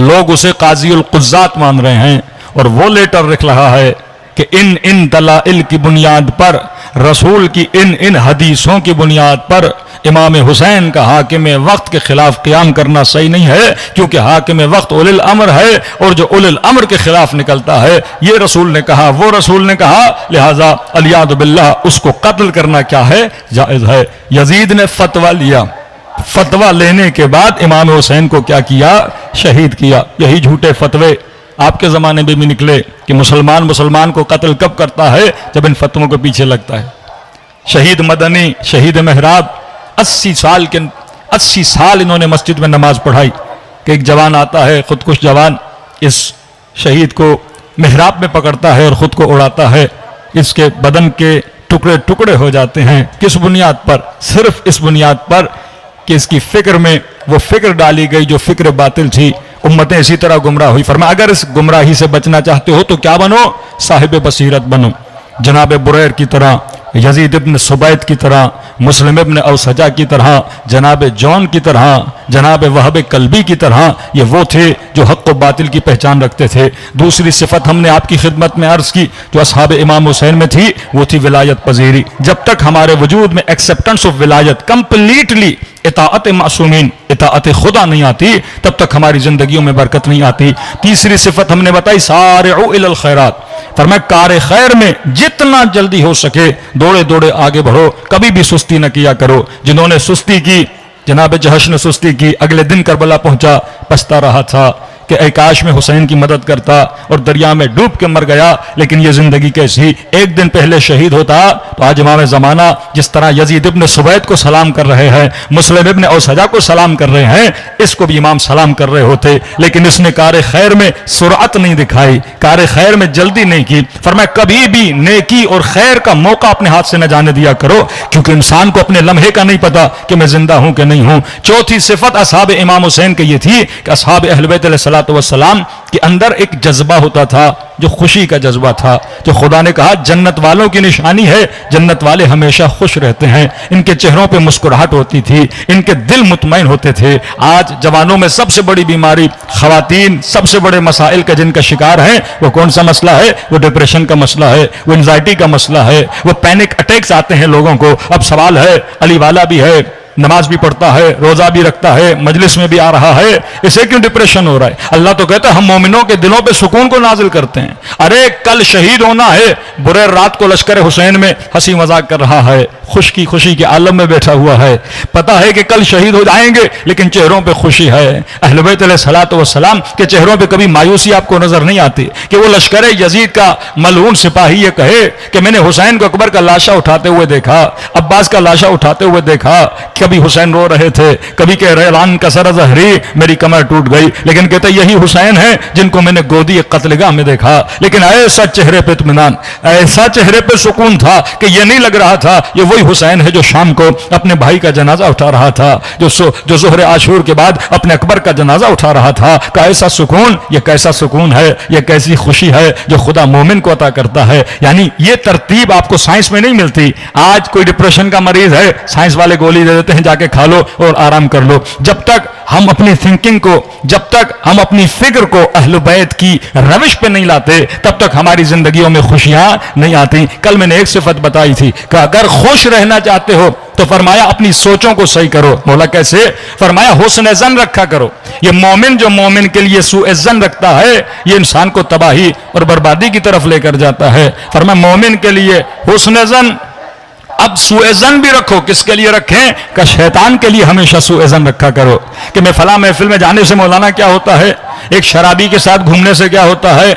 लोग उसे काजी उल कुज़्ज़ात मान रहे हैं, और वो लेटर लिख रहा है कि इन इन दलाइल की बुनियाद पर, रसूल की इन इन हदीसों की बुनियाद पर इमाम हुसैन का हाकिम वक्त के खिलाफ क़याम करना सही नहीं है, क्योंकि हाकिम वक्त उलिल अम्र है, और जो उलिल अम्र के खिलाफ निकलता है ये रसूल ने कहा, वो रसूल ने कहा, लिहाजा अलियादु बिल्लाह उसको कत्ल करना क्या है, जायज़ है। यजीद ने फतवा लिया, फतवा लेने के बाद इमाम हुसैन को क्या किया, शहीद किया। यही झूठे फतवे आपके ज़माने में भी निकले कि मुसलमान मुसलमान को कत्ल कब करता है, जब इन फतवों के पीछे लगता है। शहीद मदनी, शहीद मेहराब, 80 साल इन्होंने मस्जिद में नमाज पढ़ाई कि एक जवान आता है, खुदकुश जवान, इस शहीद को मेहराब में पकड़ता है और ख़ुद को उड़ाता है, इसके बदन के टुकड़े टुकड़े हो जाते हैं। किस बुनियाद पर? सिर्फ इस बुनियाद पर कि इसकी फ़िक्र में वो फ़िक्र डाली गई जो फ़िक्र बातिल थी। उम्मतें इसी तरह गुमराह हुई। फरमाया अगर इस गुमराही से बचना चाहते हो तो क्या बनो, साहिब बसीरत बनो, जनाब बुरैर की तरह, यजीद इब्न सुबैत की तरह, मुस्लिम इब्न औसजा की तरह, जनाब जॉन की तरह, जनाब वहब कल्बी की तरह। ये वो थे जो हक़ व बातिल की पहचान रखते थे। दूसरी सिफत हमने आपकी खिदमत में अर्ज़ की जो असहाब इमाम हुसैन में थी, वो थी विलायत पजीरी। जब तक हमारे वजूद में एक्सेप्टेंस ऑफ विलायत, कंप्लीटली इताअत मासूमीन, इताअत खुदा नहीं आती, तब तक हमारी जिंदगियों में बरकत नहीं आती। तीसरी सिफत हमने बताई सारिउ इलल खैरात, फरमाया कार खैर में जितना जल्दी हो सके दौड़े दौड़े आगे बढ़ो, कभी भी सुस्ती न किया करो। जिन्होंने सुस्ती की, जनाब जहश ने सुस्ती की, अगले दिन करबला पहुंचा, पछता रहा था कि ऐ काश में हुसैन की मदद करता और दरिया में डूब के मर गया, लेकिन ये जिंदगी कैसी, एक दिन पहले शहीद होता तो आज इमाम ज़माना जिस तरह यजीद इब्न सुबैत को सलाम कर रहे हैं, मुस्लिम इब्न औसजा को सलाम कर रहे हैं, इसको भी इमाम सलाम कर रहे होते। लेकिन इसने कार खैर में सुरअत नहीं दिखाई, कार खैर में जल्दी नहीं की। फरमाया कभी भी नेकी और खैर का मौका अपने हाथ से न जाने दिया करो, क्योंकि इंसान को अपने लम्हे का नहीं पता कि मैं जिंदा हूं कि नहीं हूं। चौथी सिफत असहाब इमाम हुसैन की ये थी कि असहाब अहल बैत अलैहिस्सलाम के अंदर एक जज्बा होता था जो खुशी का जज्बा था, जो खुदा ने कहा जन्नत वालों की निशानी है, जन्नत वाले हमेशा खुश रहते हैं, इनके चेहरों पे मुस्कुराहट होती थी, इनके दिल मुतमईन होते थे। आज जवानों में सबसे बड़ी बीमारी, खवातीन सबसे बड़े मसाइल का जिनका शिकार हैं, वो कौन सा मसला है, वो डिप्रेशन का मसला है, वो एंजाइटी का मसला है, वो पैनिक अटैक्स आते हैं लोगों को। अब सवाल है, अली वाला भी है, नमाज भी पढ़ता है, रोजा भी रखता है, मजलिस में भी आ रहा है, इसे क्यों डिप्रेशन हो रहा है? अल्लाह तो कहता है हम मोमिनों के दिलों पे सुकून को नाजिल करते हैं। अरे कल शहीद होना है, बुरे रात को लश्कर हुसैन में हंसी मजाक कर रहा है, खुशी खुशी के आलम में बैठा हुआ है, पता है कि कल शहीद हो जाएंगे, लेकिन चेहरों पे खुशी है। अहले बैत अलैहिस्सलातु वस्सलाम के चेहरों पे कभी मायूसी आपको नजर नहीं आती कि वो लश्कर यजीद का मलऊन सिपाही ये कहे कि मैंने हुसैन को अकबर का लाशा उठाते हुए देखा, अब्बास का लाशा उठाते हुए देखा, कभी हुसैन रो रहे थे, कभी कह रहे लान कसर ज़हरी, मेरी कमर टूट गई, लेकिन कहते यही हुसैन है जिनको मैंने गोदी कत्लगाह में देखा। लेकिन ऐसा चेहरे पे इत्मीनान, ऐसा चेहरे पे सुकून था कि यह नहीं लग रहा था ये वही हुसैन है जो शाम को अपने भाई का जनाजा उठा रहा था, जो ज़ोहरे आशूर के बाद अपने अकबर का जनाजा उठा रहा था। कैसा सुकून, ये कैसा सुकून है, ये कैसी खुशी है जो खुदा मोमिन को अता करता है। यानी ये तरतीब आपको साइंस में नहीं मिलती। आज कोई डिप्रेशन का मरीज है, साइंस वाले गोली दे देते हैं जाके खा लो और आराम कर लो। जब तक हम अपनी थिंकिंग को, जब तक हम अपनी फिक्र को अहले बैत की रविश पे नहीं लाते, तब तक हमारी जिंदगियों में खुशियां नहीं आती। कल मैंने एक सिफत बताई थी कि अगर खुश रहना चाहते हो तो फरमाया अपनी सोचों को सही करो। बोला कैसे? फरमाया हुस्न ज़न रखा करो। ये मोमिन जो मोमिन के लिए सूए ज़न रखता है, ये इंसान को तबाही और बर्बादी की तरफ लेकर जाता है। फरमाया मोमिन के लिए हुस्न ज़न। अब सूए ज़न भी रखो, किसके लिए रखें? का शैतान के लिए हमेशा सूए ज़न रखा करो कि मैं फला महफिल में जाने से मौलाना क्या होता है, एक शराबी के साथ घूमने से क्या होता है,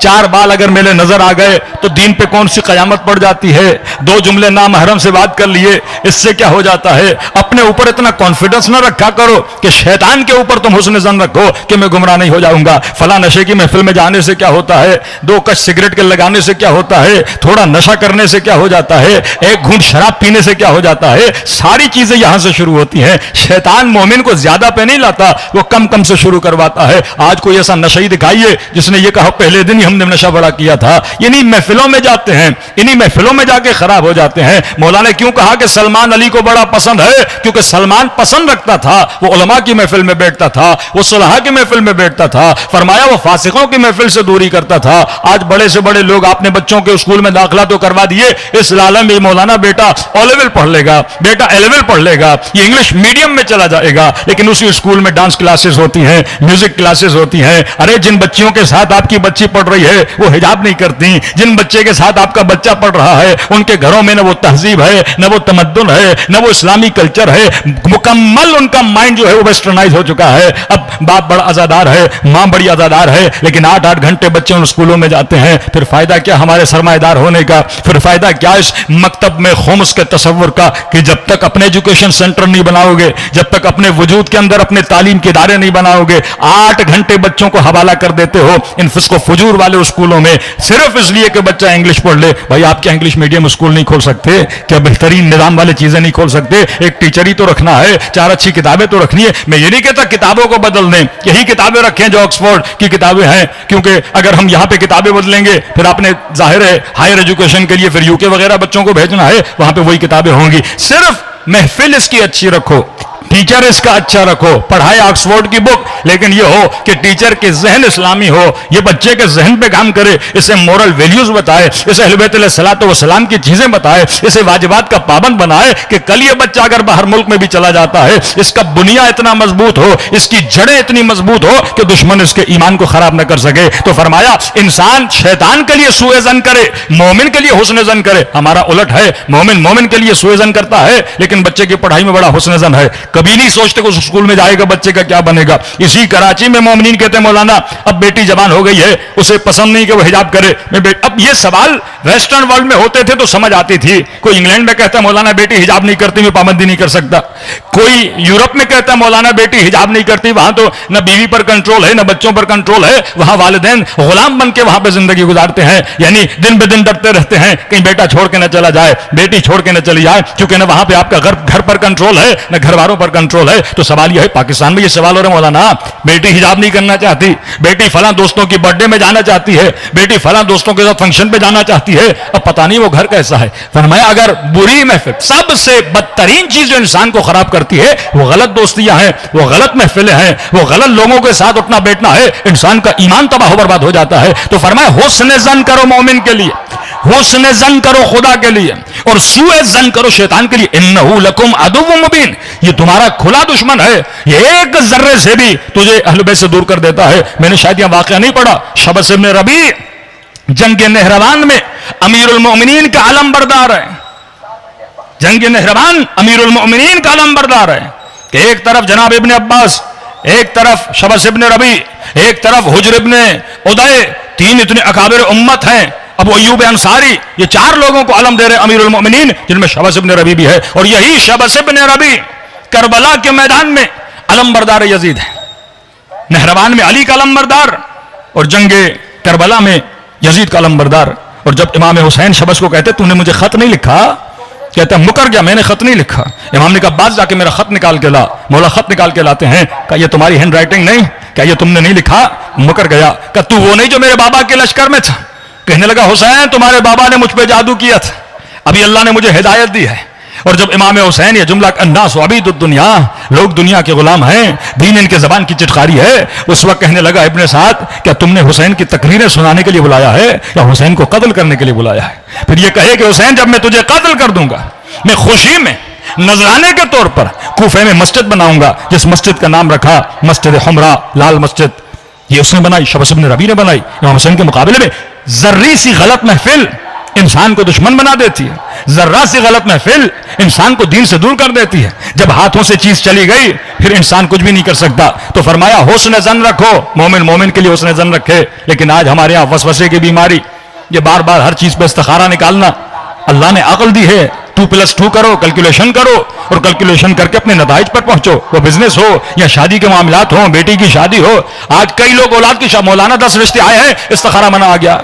4 बाल अगर मेरे नजर आ गए तो दीन पे कौन सी कयामत पड़ जाती है, 2 जुमले नामहरम से बात कर लिए इससे क्या हो जाता है। अपने ऊपर इतना कॉन्फिडेंस ना रखा करो कि शैतान के ऊपर तुम हुस्न ज़न रखो कि मैं गुमराह नहीं हो जाऊंगा। फला नशे की महफिल में जाने से क्या होता है, 2 कश सिगरेट के लगाने से क्या होता है, थोड़ा नशा करने से क्या हो जाता है, 1 घूंट शराब पीने से क्या हो जाता है। सारी चीजें यहां से शुरू होती हैं। शैतान मोमिन को ज्यादा पे नहीं लाता, वो कम कम से शुरू करवाता है। आज कोई ऐसा नशा दिखाइए जिसने ये कहा पहले दिन हमने नशा बड़ा किया था। इन्हीं महफिलों में जाते हैं, इन्हीं महफिलों में जाके खराब हो जाते हैं। मौला ने क्यों कहा कि सलमान अली को बड़ा पसंद है? क्योंकि सलमान पसंद रखता था, वो उलमा की महफिल में बैठता था, वो सुलहा की महफिल में बैठता था। फरमाया वो फासिकों की महफिल से दूरी करता था। आज बड़े से बड़े लोग आपने बच्चों के स्कूल में दाखिला तो करवा दिए, इस लालम में मौलाना बेटा O लेवल पढ़ लेगा, बेटा A लेवल पढ़ लेगा, ये इंग्लिश मीडियम में चला जाएगा, लेकिन उसी स्कूल में डांस क्लासेस होती हैं, म्यूजिक क्लासेस होती हैं। अरे जिन बच्चियों के साथ आपकी बच्ची पढ़ रही है वो हिजाब नहीं करती, जिन बच्चे के साथ आपका बच्चा पढ़ रहा है उनके घरों में न वो तहजीब है, न वो तमद्दुन है, न वो इस्लामी कल्चर है। मुकम्मल उनका माइंड जो है वो वेस्टर्नाइज हो चुका है। अब बाप बड़ा आजादार है, मां बड़ी आजादार है, लेकिन 8-8 घंटे बच्चे उन स्कूलों में जाते हैं। फिर फायदा क्या हमारे सरमाएदार होने का? फिर फायदा क्या इस मकतब में खुम्स के तसव्वुर का कि जब तक अपने एजुकेशन सेंटर नहीं बनाओगे, जब तक अपने वजूद के अंदर अपने तालीम के इदारे नहीं बनाओगे, 8 घंटे बच्चों को हवाला कर देते हो इन फिस्को फुजूर वाले स्कूलों में, सिर्फ इसलिए कि बच्चा इंग्लिश पढ़ ले। भाई आप क्या इंग्लिश मीडियम स्कूल नहीं खोल सकते? क्या बेहतरीन निजाम वाले चीजें नहीं खोल सकते? एक टीचर ही तो रखना है, 4 अच्छी किताबें तो रखनी है। मैं ये नहीं कहता किताबों को बदल दें, यही किताबें रखें जो ऑक्सफोर्ड की किताबें हैं, क्योंकि अगर हम यहां पे किताबें बदलेंगे फिर आपने जाहिर है हायर एजुकेशन के लिए फिर यूके वगैरह बच्चों को भेजना है, वहां पे वही किताबें होंगी। सिर्फ महफिल इसकी अच्छी रखो, टीचर इसका अच्छा रखो, पढ़ाए ऑक्सफोर्ड की बुक, लेकिन ये हो कि टीचर के जहन इस्लामी हो, ये बच्चे के जहन पे काम करे, इसे मोरल वैल्यूज बताए, इसे अहले बैत अलैहिस्सलात व सलाम की चीजें बताए, इसे वाजिबात का पाबंद बनाए कि कल ये बच्चा अगर बाहर मुल्क में भी चला जाता है इसका बुनिया इतना मजबूत हो, इसकी जड़ें इतनी मजबूत हो कि दुश्मन इसके ईमान को खराब न कर सके। तो फरमाया इंसान शैतान के लिए सूए ज़न करे, मोमिन के लिए हुस्न ज़न करे। हमारा उलट है, मोमिन के लिए सूए ज़न करता है लेकिन बच्चे की पढ़ाई में बड़ा हुस्न ज़न है। कभी नहीं सोचते कि उस स्कूल में जाएगा बच्चे का क्या बनेगा। इसी कराची में मोमिनीन कहते हैं मौलाना अब बेटी जवान हो गई है, उसे पसंद नहीं कि वो हिजाब करे। अब ये सवाल वेस्टर्न वर्ल्ड में होते थे तो समझ आती थी। कोई इंग्लैंड में कहता है मौलाना बेटी हिजाब नहीं करती, मैं पाबंदी नहीं कर सकता। कोई यूरोप में कहता है मौलाना बेटी हिजाब नहीं करती, वहां तो न बीवी पर कंट्रोल है न बच्चों पर कंट्रोल है, वहां वालिदैन गुलाम बन के वहां पर जिंदगी गुजारते हैं, यानी दिन ब दिन डरते रहते हैं कहीं बेटा छोड़ के न चला जाए, बेटी छोड़ के न चली जाए, क्योंकि न वहां पे आपका घर पर कंट्रोल है न घर वालों पर कंट्रोल है। तो सवाल यह है, पाकिस्तान में ये सवाल हो रहा है मौलाना बेटी हिजाब नहीं करना चाहती, बेटी फला दोस्तों की बर्थडे में जाना चाहती है, बेटी फला दोस्तों के साथ फंक्शन पे जाना चाहती है, अब पता नहीं वो घर कैसा है। फरमाया अगर बुरी महफिल, सबसे बदतरीन चीज जो इंसान को खराब करती है वो गलत दोस्तियां हैं, वो गलत महफिलें हैं, वो गलत लोगों के साथ उठना बैठना है, इंसान का ईमान तबाह बर्बाद हो जाता है। तो फरमाया हुस्न ज़न करो मोमिन के लिए, हुस्न ज़न करो खुदा के लिए, और सूए ज़न करो शैतान के लिए। इन्नहु लकुम अदुव्वुम मुबीन, ये तुम्हारा खुला दुश्मन है, ये एक जर्रे से भी तुझे अहले बैत से दूर कर देता है। मैंने शायद यह वाकया नहीं पढ़ा, शबस इब्न रबी जंग नेहरवान में अमीरुल मोमिनीन का अलम बरदार है, जंग नेहरवान अमीरुल मोमिनीन का अलम बरदार है कि एक तरफ जनाब इब्न अब्बास, एक तरफ शबस इब्न रबी, एक तरफ हुज्र इब्न उदय, 3 इतने अकाबिर उम्मत हैं, अबू अय्यूब अंसारी, ये 4 लोगों को अलम दे रहे अमीरुल मोमिनीन, जिनमें शबस इब्न रबी भी है। और यही शबस इब्न रबी करबला के मैदान में अलम बरदार यजीद है, नहरवान में अली का अलम बरदार और जंगे करबला में यजीद का अलम बरदार। और जब इमाम हुसैन शबस को कहते तूने मुझे खत नहीं लिखा, कहता मुकर गया, मैंने खत नहीं लिखा। इमाम ने कहा बात जाके मेरा खत निकाल के ला। मौला खत निकाल के लाते हैं, कहा ये तुम्हारी हैंड राइटिंग नहीं, क्या ये तुमने नहीं लिखा? मुकर गया। कहा तू वो नहीं जो मेरे बाबा के लश्कर में था? कहने लगा हुसैन तुम्हारे बाबा ने मुझ पर जादू किया था, अभी अल्लाह ने मुझे हिदायत दी है, और जब इमाम हुसैन ये जुमला अन्नास अबीदुद दुनिया, लोग दुनिया के गुलाम हैं, दीन इनके जबान की चिटकारी है, उस वक्त कहने लगा इब्ने साद, क्या तुमने हुसैन की तकरीरें सुनाने के लिए बुलाया है या हुसैन को कत्ल करने के लिए बुलाया है? फिर ये कहे कि हुसैन जब मैं तुझे कत्ल कर दूंगा, मैं खुशी में नजराने के तौर पर कूफे में मस्जिद बनाऊंगा, जिस मस्जिद का नाम रखा मस्जिद हमरा, लाल मस्जिद, ये उसने बनाई, शबस इब्न रबी ने बनाई। इमाम हुसैन के मुकाबले में जर्री सी गलत महफिल इंसान को दुश्मन बना देती है, जर्रा सी गलत महफिल इंसान को दीन से दूर कर देती है। जब हाथों से चीज चली गई फिर इंसान कुछ भी नहीं कर सकता। तो फरमाया हुस्न जन रखो, मोमिन मोमिन के लिए हुस्न जन रखे। लेकिन आज हमारे यहाँ वसवसे की बीमारी, ये बार बार हर चीज पे इस्तिखारा निकालना। अल्लाह ने अक्ल दी है, 2+2 करो, कैलकुलेशन करो और कैलकुलेशन करके अपने नताइज पर पहुंचो। वो बिजनेस हो या शादी के मामलात हो, बेटी की शादी हो। आज कई लोग औलाद की मौलाना 10 रिश्ते आए हैं, इस्तिखारा मना आ गया।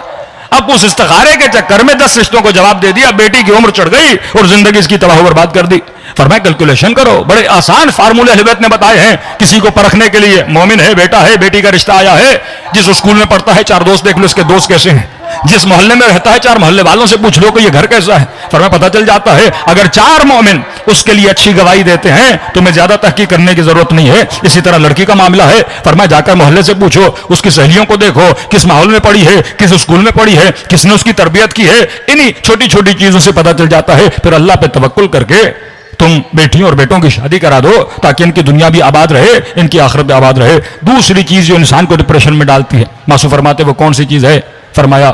अब उस इस्तिखारे के चक्कर में 10 रिश्तों को जवाब दे दिया, बेटी की उम्र चढ़ गई और जिंदगी इसकी तबाह बर्बाद कर दी। फरमाया कैलकुलेशन करो, बड़े आसान फार्मूले अहले बैत ने बताए हैं किसी को परखने के लिए। मोमिन है, बेटा है, बेटी का रिश्ता आया है, जिस स्कूल में पढ़ता है 4 दोस्त देख लो इसके दोस्त कैसे हैं, जिस मोहल्ले में रहता है 4 मोहल्ले वालों से पूछ लो कि ये घर कैसा है। फरमाया पता चल जाता है। अगर 4 मोमिन उसके लिए अच्छी गवाही देते हैं तो तुम्हें ज्यादा तहकीक करने की जरूरत नहीं है। इसी तरह लड़की का मामला है, फरमाया जाकर मोहल्ले से पूछो, उसकी सहेलियों को देखो किस माहौल में पढ़ी है, किस स्कूल में पढ़ी है, किसने उसकी तरबियत की है। इन्हीं छोटी छोटी चीजों से पता चल जाता है। फिर अल्लाह पे तवक्कुल करके तुम बेटियों और बेटों की शादी करा दो ताकि इनकी दुनिया भी आबाद रहे, इनकी आखिरत भी आबाद रहे। दूसरी चीज जो इंसान को डिप्रेशन में डालती है, मासू फरमाते वो कौन सी चीज है? फरमाया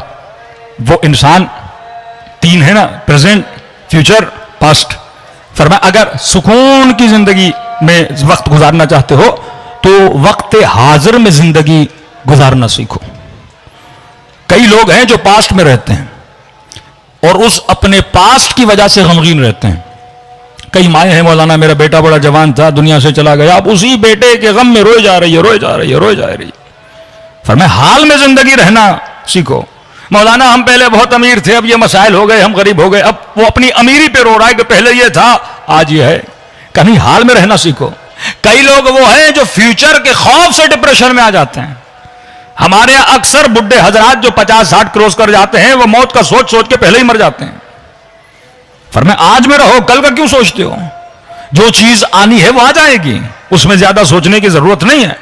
वो इंसान 3 है ना, प्रेजेंट, फ्यूचर, पास्ट। फरमाया अगर सुकून की जिंदगी में वक्त गुजारना चाहते हो तो वक्त हाजिर में जिंदगी गुजारना सीखो। कई लोग हैं जो पास्ट में रहते हैं और उस अपने पास्ट की वजह से गमगीन रहते हैं। कई माएँ हैं, मौलाना मेरा बेटा बड़ा जवान था, दुनिया से चला गया, अब उसी बेटे के गम में रोए जा रही है, रोए जा रही है, रोए जा रही है। फरमाया हाल में जिंदगी रहना सीखो। मौलाना हम पहले बहुत अमीर थे, अब ये मसाइल हो गए, हम गरीब हो गए। अब वो अपनी अमीरी पे रो रहा है कि पहले ये था आज ये है। कहीं हाल में रहना सीखो। कई लोग वो हैं जो फ्यूचर के खौफ से डिप्रेशन में आ जाते हैं। हमारे यहां अक्सर बुढ़े हजरात जो 50-60 क्रॉस कर जाते हैं वो मौत का सोच सोच के पहले ही मर जाते हैं। फरमाया आज में रहो, कल का क्यों सोचते हो? जो चीज आनी है वो आ जाएगी, उसमें ज्यादा सोचने की जरूरत नहीं है।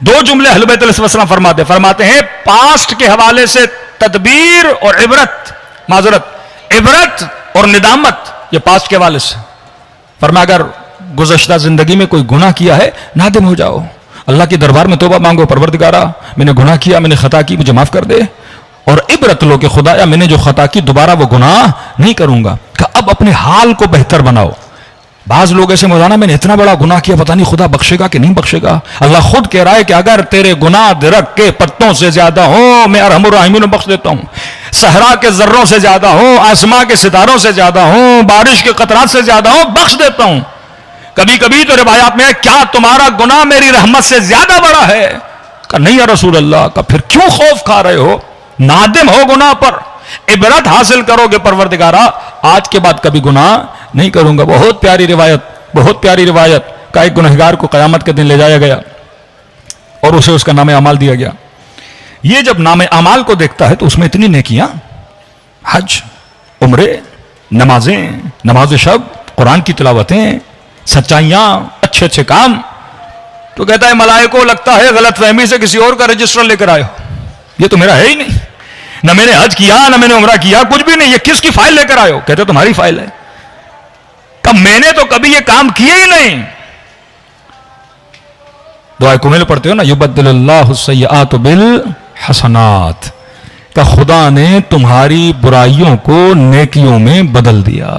2 जुमले अहले बैत अलैहिस्सलाम फरमाते हैं पास्ट के हवाले से तदबीर और इबरत, माजरत, इबरत और निदामत, ये पास्ट के हवाले से। फरमाया अगर गुज़श्ता जिंदगी में कोई गुनाह किया है नादिम हो जाओ, अल्लाह के दरबार में तौबा मांगो, परवरदिगारा मैंने गुनाह किया, मैंने खता की, मुझे माफ कर दे। और इबरत लो कि खुदाया मैंने जो खता की दोबारा वो गुनाह नहीं करूंगा। कि अब अपने हाल को बेहतर बनाओ। बाज लोग ऐसे मौलाना मैंने इतना बड़ा गुनाह किया, पता नहीं खुदा बख्शेगा कि नहीं बख्शेगा। अल्लाह खुद कह रहा है कि अगर तेरे गुनाह दरख्त के पत्तों से ज्यादा हो मैं अरहमुर राहिमीन बख्श देता हूं, सहरा के जर्रों से ज्यादा हो, आसमां के सितारों से ज्यादा हो, बारिश के कतरात से ज्यादा हो, बख्श देता हूं। कभी कभी तो रिवायात में क्या तुम्हारा गुनाह मेरी रहमत से ज्यादा बड़ा है? कहा नहीं या रसूल अल्लाह। का फिर क्यों खौफ खा रहे हो? नादिम हो गुनाह पर, इबरत हासिल करोगे परवरदिगारा आज के बाद कभी गुनाह नहीं करूंगा। बहुत प्यारी रिवायत, बहुत प्यारी रिवायत का एक गुनहगार को कयामत के दिन ले जाया गया और उसे उसका नाम अमाल दिया गया। ये जब नाम अमाल को देखता है तो उसमें इतनी नेकियां, हज, उम्रे, नमाजें, नमाज शब, कुरान की तिलावतें, सच्चाइयां, अच्छे अच्छे काम। तो कहता है मलाइको लगता है गलत फहमी से किसी और का रजिस्टर लेकर आए हो, ये तो मेरा है ही नहीं, ना मैंने हज किया ना मैंने उम्रा किया, कुछ भी नहीं, ये किसकी फाइल लेकर आए हो? कहते तुम्हारी फाइल है। कब मैंने तो कभी ये काम किए ही नहीं। दुआ कुमिल पढ़ते हो ना, युबद्दिलुल्लाहु सय्यिआत बिल हसनात, का खुदा ने तुम्हारी बुराइयों को नेकियों में बदल दिया।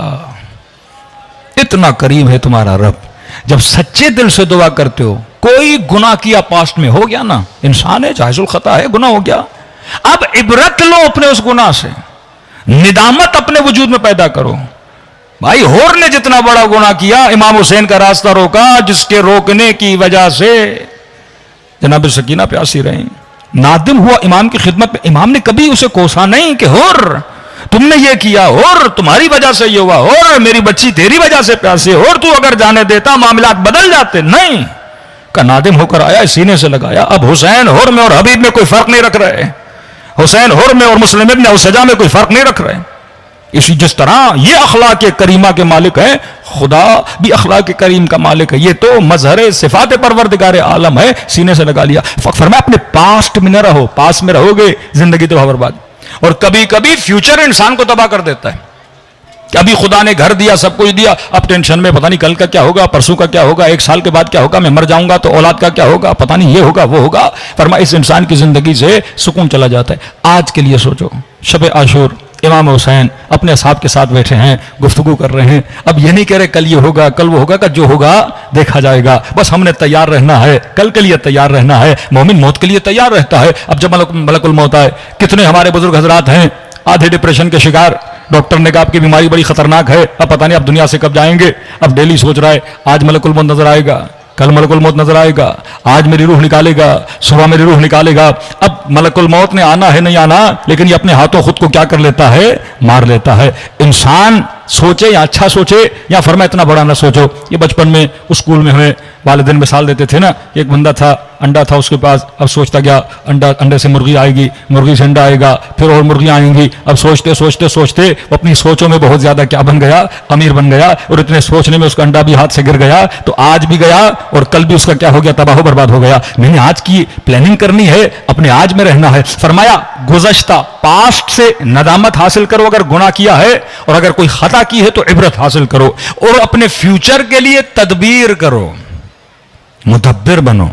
इतना करीब है तुम्हारा रब। जब सच्चे दिल से दुआ करते हो, कोई गुनाह किया पास्ट में, हो गया ना, इंसान है, जाहिजुल खता है, गुनाह हो गया। अब इबरत लो अपने उस गुनाह से, निदामत अपने वजूद में पैदा करो। भाई होर ने जितना बड़ा गुनाह किया, इमाम हुसैन का रास्ता रोका, जिसके रोकने की वजह से जनाब सकीना प्यासी रही, नादिम हुआ इमाम की खिदमत में। इमाम ने कभी उसे कोसा नहीं कि होर तुमने ये किया, और तुम्हारी वजह से ये हुआ, और मेरी बच्ची तेरी वजह से प्यासी, और तू अगर जाने देता मामलात बदल जाते। नहीं, का नादिम होकर आया, सीने से लगाया। अब हुसैन हुर में और हबीब में कोई फर्क नहीं रख रहे, हुसैन हुर में और मुस्लिम इब्न उसजा में कोई फर्क नहीं रख रहे। इसी जिस तरह ये अखलाक करीमा के मालिक है, खुदा भी अखलाक करीम का मालिक है। ये तो मजहर सिफात परवरदिगार आलम है, सीने से लगा लिया। फरमाया अपने पास्ट में न रहो, पास में रहोगे जिंदगी तो बर्बाद। और कभी कभी फ्यूचर इंसान को तबाह कर देता है कि अभी खुदा ने घर दिया, सब कुछ दिया, अब टेंशन में पता नहीं कल का क्या होगा, परसों का क्या होगा, 1 साल के बाद क्या होगा, मैं मर जाऊंगा तो औलाद का क्या होगा, पता नहीं ये होगा वो होगा। फरमाया इस इंसान की जिंदगी से सुकून चला जाता है। आज के लिए सोचो, शब आशूर इमाम हुसैन अपने असहाब के साथ बैठे हैं, गुफ्तगू कर रहे हैं। अब ये नहीं कह रहे कल ये होगा कल वो होगा, जो होगा देखा जाएगा, बस हमने तैयार रहना है, कल के लिए तैयार रहना है। मोमिन मौत के लिए तैयार रहता है। अब जब मलकुल मौत आए, कितने हमारे बुजुर्ग हजरात हैं आधे डिप्रेशन के शिकार, डॉक्टर ने कहा आपकी बीमारी बड़ी खतरनाक है, अब पता नहीं आप दुनिया से कब जाएंगे। अब डेली सोच रहा है आज मलकुल मौत नजर आएगा, कल मलकुल मौत नजर आएगा, आज मेरी रूह निकालेगा, सुबह मेरी रूह निकालेगा। अब मलकुल मौत ने आना है नहीं आना, लेकिन ये अपने हाथों खुद को क्या कर लेता है, मार लेता है। इंसान सोचे या अच्छा सोचे या फरमा इतना बड़ा ना सोचो। ये बचपन में स्कूल में हमें वालिदैन मिसाल देते थे ना, एक बंदा था, अंडा था उसके पास, अब सोचता गया अंडे से मुर्गी आएगी, मुर्गी से अंडा आएगा, फिर और मुर्गियां आएंगी। अब सोचते सोचते सोचते अपनी सोचों में बहुत ज्यादा क्या बन गया, अमीर बन गया। और इतने सोचने में उसका अंडा भी हाथ से गिर गया, तो आज भी गया और कल भी उसका क्या हो गया, तबाह बर्बाद हो गया। मैंने आज की प्लानिंग करनी है, अपने आज में रहना है। फरमाया गुज़श्ता पास्ट से नदामत हासिल करो अगर गुनाह किया है, और अगर कोई खता की है तो इबरत हासिल करो, और अपने फ्यूचर के लिए तदबीर करो, मुदब्बिर बनो।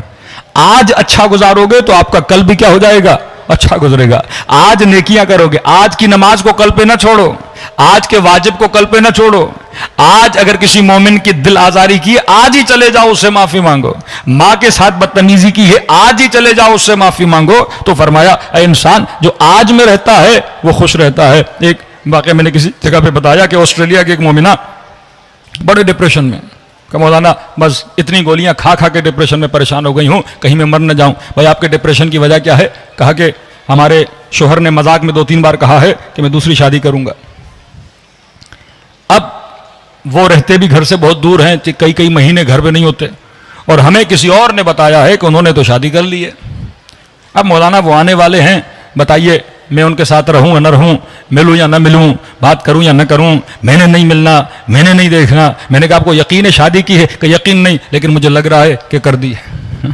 आज अच्छा गुजारोगे तो आपका कल भी क्या हो जाएगा, अच्छा गुजरेगा। आज नेकियां करोगे, आज की नमाज को कल पे ना छोड़ो, आज के वाजिब को कल पे ना छोड़ो। आज अगर किसी मोमिन की दिल आजारी की, आज ही चले जाओ उससे माफी मांगो। मां के साथ बदतमीजी की है, आज ही चले जाओ उससे माफी मांगो। तो फरमाया इंसान जो आज में रहता है वो खुश रहता है। एक वाकई मैंने किसी जगह पे बताया कि ऑस्ट्रेलिया की एक मोमिना बड़े डिप्रेशन में, कि मौलाना बस इतनी गोलियां खा खा के डिप्रेशन में परेशान हो गई हूं, कहीं मैं मर न जाऊं। भाई आपके डिप्रेशन की वजह क्या है? कहा कि हमारे शोहर ने मजाक में 2-3 बार कहा है कि मैं दूसरी शादी करूंगा। अब वो रहते भी घर से बहुत दूर हैं, कई कई महीने घर पे नहीं होते, और हमें किसी और ने बताया है कि उन्होंने तो शादी कर ली है। अब मौलाना वो आने वाले हैं, बताइए मैं उनके साथ रहूं या न रहूं, मिलूं या न मिलूं, बात करूं या न करूं, मैंने नहीं मिलना, मैंने नहीं देखना। मैंने कहा आपको यकीन है शादी की है? कि यकीन नहीं, लेकिन मुझे लग रहा है कि कर दी है।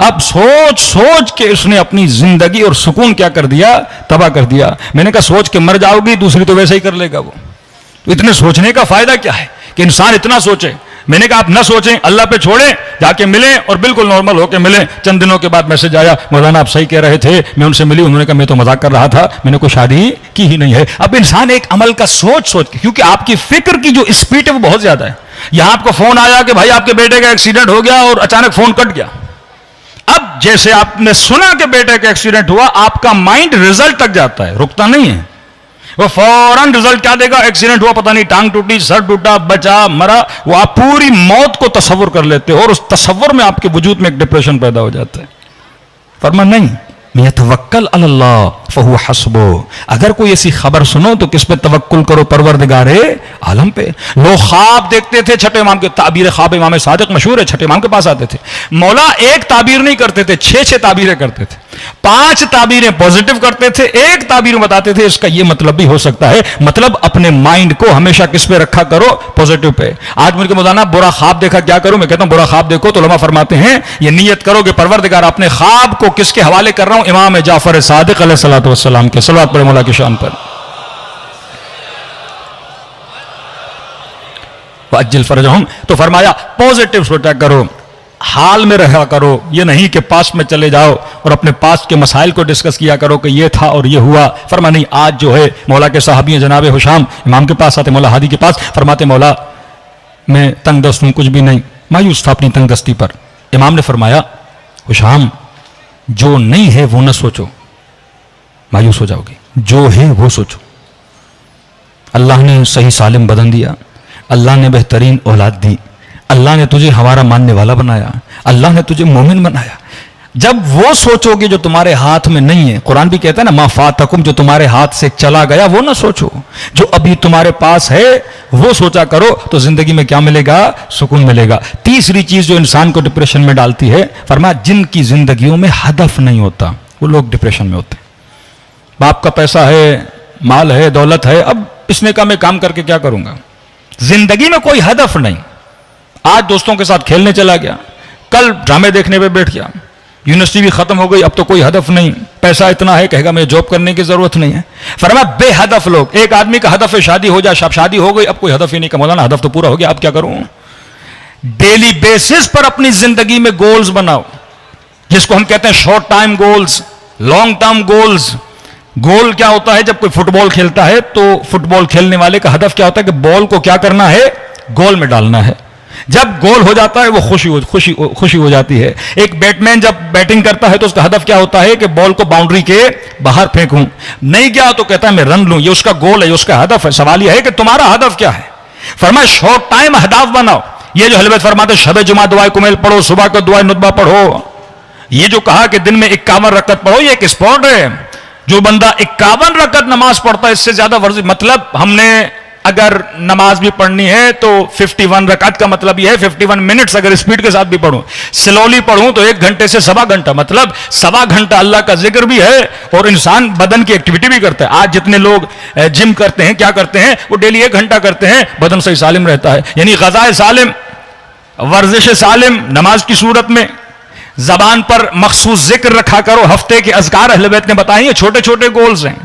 अब सोच सोच के उसने अपनी जिंदगी और सुकून क्या कर दिया, तबाह कर दिया। मैंने कहा सोच के मर जाओगी, दूसरी तो वैसे ही कर लेगा वो। तो इतने सोचने का फायदा क्या है कि इंसान इतना सोचे। मैंने कहा आप न सोचें, अल्लाह पे छोड़ें, जाके मिलें और बिल्कुल नॉर्मल होके मिलें। चंद दिनों के बाद मैसेज आया, मौलाना आप सही कह रहे थे, मैं उनसे मिली, उन्होंने कहा मैं तो मजाक कर रहा था, मैंने कोई शादी की ही नहीं है। अब इंसान एक अमल का सोच सोच के, क्योंकि आपकी फिक्र की जो स्पीड है वो बहुत ज्यादा है। यहां आपको फोन आया कि भाई आपके बेटे का एक्सीडेंट हो गया, और अचानक फोन कट गया। अब जैसे आपने सुना कि बेटे का एक्सीडेंट हुआ, आपका माइंड रिजल्ट तक जाता है, रुकता नहीं है। वो फौरन रिजल्ट क्या देगा, एक्सीडेंट हुआ, पता नहीं टांग टूटी, सर टूटा, बचा, मरा। वो आप पूरी मौत को तसव्वुर कर लेते हो, और उस तसव्वुर में आपके वजूद में एक डिप्रेशन पैदा हो जाता है। फरमा नहीं, यतवक्कल अल्लाह फहुव हस्बो। अगर कोई ऐसी खबर सुनो तो किस पे तवक्कुल करो, परवरदिगारे आलम पे। लोग ख्वाब देखते थे, छठे इमाम के ताबीर ख्वाब इमाम सादिक मशहूर है, छठे इमाम के पास आते थे। मौला एक ताबीर नहीं करते थे, 6-6 ताबीरें करते थे। 5 ताबीरें पॉजिटिव करते थे, 1 ताबीर बताते थे इसका ये मतलब भी हो सकता है। मतलब अपने माइंड को हमेशा किस पे रखा करो, पॉजिटिव पे। आज मुझे मौलाना बुरा ख्वाब देखा, क्या करूं? मैं कहता हूं बुरा ख्वाब देखो तो उलमा फरमाते हैं ये नियत करो कि परवरदिगार अपने ख्वाब को किसके हवाले कर रहा हूं, इमाम जाफर सादिक अलैहिस्सलातु वस्सलाम के। सलावत पढ़े मौला की शान पर। वअज्जिल फरजहुम, तो फरमाया पॉजिटिव सोचा करो, हाल में रहा करो। ये नहीं कि पास्ट में चले जाओ और अपने पास्ट के मसाइल को डिस्कस किया करो कि ये था और ये हुआ। फरमा नहीं, आज जो है मौला के साहबी जनाब हुशाम इमाम के पास आते, मौला हादी के पास, फरमाते मौला मैं तंग दस्त हूं, कुछ भी नहीं, मायूस था अपनी तंग दस्ती पर। इमाम ने फरमाया हुशाम जो नहीं है वो न सोचो, मायूस हो जाओगे, जो है वो सोचो। अल्लाह ने सही सालिम बदन दिया, अल्लाह ने बेहतरीन औलाद दी, अल्लाह ने तुझे हमारा मानने वाला बनाया, अल्लाह ने तुझे मोमिन बनाया। जब वो सोचोगे जो तुम्हारे हाथ में नहीं है, कुरान भी कहता है ना मा फातकुम, जो तुम्हारे हाथ से चला गया वो ना सोचो, जो अभी तुम्हारे पास है वो सोचा करो, तो जिंदगी में क्या मिलेगा, सुकून मिलेगा। तीसरी चीज जो इंसान को डिप्रेशन में डालती है, फरमाया जिनकी जिंदगियों में हदफ नहीं होता वो लोग डिप्रेशन में होते हैं। बाप का पैसा है, माल है, दौलत है, अब इसने कहा मैं काम करके क्या करूंगा, जिंदगी में कोई हदफ नहीं। आज दोस्तों के साथ खेलने चला गया, कल ड्रामे देखने पे बैठ गया, यूनिवर्सिटी भी खत्म हो गई, अब तो कोई हदफ नहीं, पैसा इतना है, कहेगा मुझे जॉब करने की जरूरत नहीं है। फरमाया बेहदफ लोग, एक आदमी का हदफ है शादी हो जाए, शादी हो गई, अब कोई हदफ ही नहीं, मौलाना हदफ तो पूरा हो गया, अब क्या करूं। डेली बेसिस पर अपनी जिंदगी में गोल्स बनाओ, जिसको हम कहते हैं short time goals, long term goals. Goal क्या होता है, जब कोई फुटबॉल खेलता है तो फुटबॉल खेलने वाले का हदफ क्या होता है कि बॉल को क्या करना है, गोल में डालना है। जब गोल हो जाता है वो खुशी हो जाती है। एक बैटमैन जब बैटिंग करता है तो उसका हदफ क्या होता है कि बॉल को बाउंड्री के बाहर फेंकूं, नहीं गया तो कहता है मैं रन लूं, ये उसका गोल है, ये उसका हदफ है। सवाल यह है कि तुम्हारा हदफ क्या है। फरमाया शॉर्ट टाइम हदफ बनाओ। ये जो हलवत फरमाते शब जुमा दुआ कुमैल पढ़ो, सुबह को दुआ नुतबा पढ़ो, ये जो कहा कि दिन में 51 रकत पढ़ो, ये एक स्पॉट है। जो बंदा 51 रकत नमाज पढ़ता है, इससे ज्यादा वर्जिश, मतलब हमने अगर नमाज भी पढ़नी है तो 51 रकात का मतलब यह है 51 मिनट्स अगर स्पीड के साथ भी पढ़ूं, स्लोली पढ़ूं तो 1 घंटे से सवा घंटा, मतलब सवा घंटा अल्लाह का जिक्र भी है और इंसान बदन की एक्टिविटी भी करता है। आज जितने लोग जिम करते हैं, क्या करते हैं, वो डेली 1 घंटा करते हैं, बदन सही सालिम रहता है। यानी ग़ज़ाए सालिम, वर्जिश सालिम नमाज की सूरत में। जबान पर मखसूस जिक्र रखा करो, हफ्ते के अज़कार अहले बैत ने बताए, छोटे छोटे गोल्स हैं,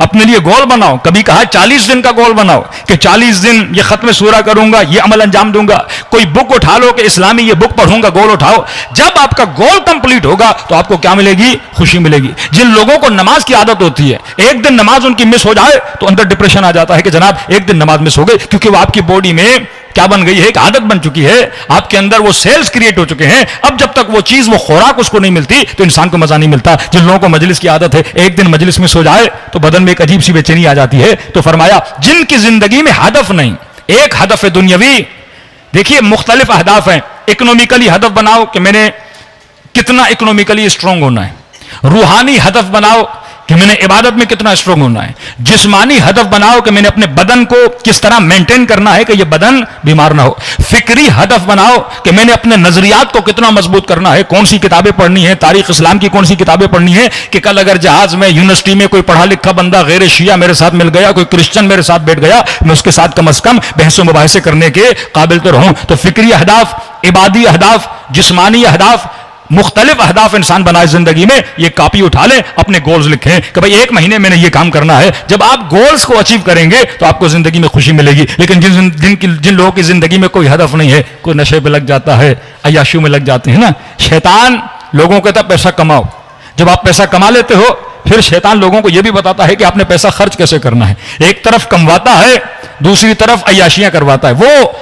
अपने लिए गोल बनाओ। कभी कहा 40 दिन का गोल बनाओ कि 40 दिन ये खत्म सूरा करूंगा, ये अमल अंजाम दूंगा। कोई बुक उठा लो कि इस्लामी ये बुक पढ़ूंगा, गोल उठाओ। जब आपका गोल कंप्लीट होगा तो आपको क्या मिलेगी, खुशी मिलेगी। जिन लोगों को नमाज की आदत होती है, एक दिन नमाज उनकी मिस हो जाए तो अंदर डिप्रेशन आ जाता है कि जनाब एक दिन नमाज मिस हो गई, क्योंकि वो आपकी बॉडी में क्या बन गई है, एक आदत बन चुकी है, आपके अंदर वो सेल्स क्रिएट हो चुके हैं। अब जब तक वो चीज, वो खुराक उसको नहीं मिलती तो इंसान को मजा नहीं मिलता। जिन लोगों को मजलिस की आदत है, एक दिन मजलिस में सो जाए तो बदन में एक अजीब सी बेचैनी आ जाती है। तो फरमाया जिनकी जिंदगी में हदफ नहीं, एक हदफ है दुनियावी। देखिए मुख्तलिफ अहदाफ हैं। इकोनॉमिकली हदफ बनाओ कि मैंने कितना इकोनॉमिकली स्ट्रांग होना है। रूहानी हदफ बनाओ कि मैंने इबादत में कितना स्ट्रांग होना है। जिस्मानी हदफ बनाओ कि मैंने अपने बदन को किस तरह मेंटेन करना है कि यह बदन बीमार ना हो। फिक्री हदफ बनाओ कि मैंने अपने नजरियात को कितना मजबूत करना है, कौन सी किताबें पढ़नी है, तारीख इस्लाम की कौन सी किताबें पढ़नी है कि कल अगर जहाज में यूनिवर्सिटी में कोई पढ़ा लिखा बंदा गैर शिया मेरे साथ मिल गया, कोई क्रिश्चियन मेरे साथ बैठ गया, मैं उसके साथ कम अज कम बहस मुबाहिसे करने के काबिल तो रहूं। तो फिक्री अहदाफ, इबादी अहदाफ, जिस्मानी अहदाफ, मुख्तलिफ अहदाफ इंसान बनाए जिंदगी में। ये कॉपी उठा ले, अपने गोल्स लिखें कि भाई 1 महीने मैंने ये काम करना है। जब आप गोल्स को अचीव करेंगे तो आपको जिंदगी में खुशी मिलेगी। लेकिन जिन लोगों की जिंदगी में कोई हदफ नहीं है, कोई नशे पे लग जाता है, अय्याशियों में लग जाते हैं ना। शैतान लोगों को कहता है पैसा कमाओ। जब आप पैसा कमा लेते हो फिर शैतान लोगों को यह भी बताता है कि आपने पैसा खर्च कैसे करना है। एक तरफ कमवाता है, दूसरी तरफ अय्याशियां करवाता है। वो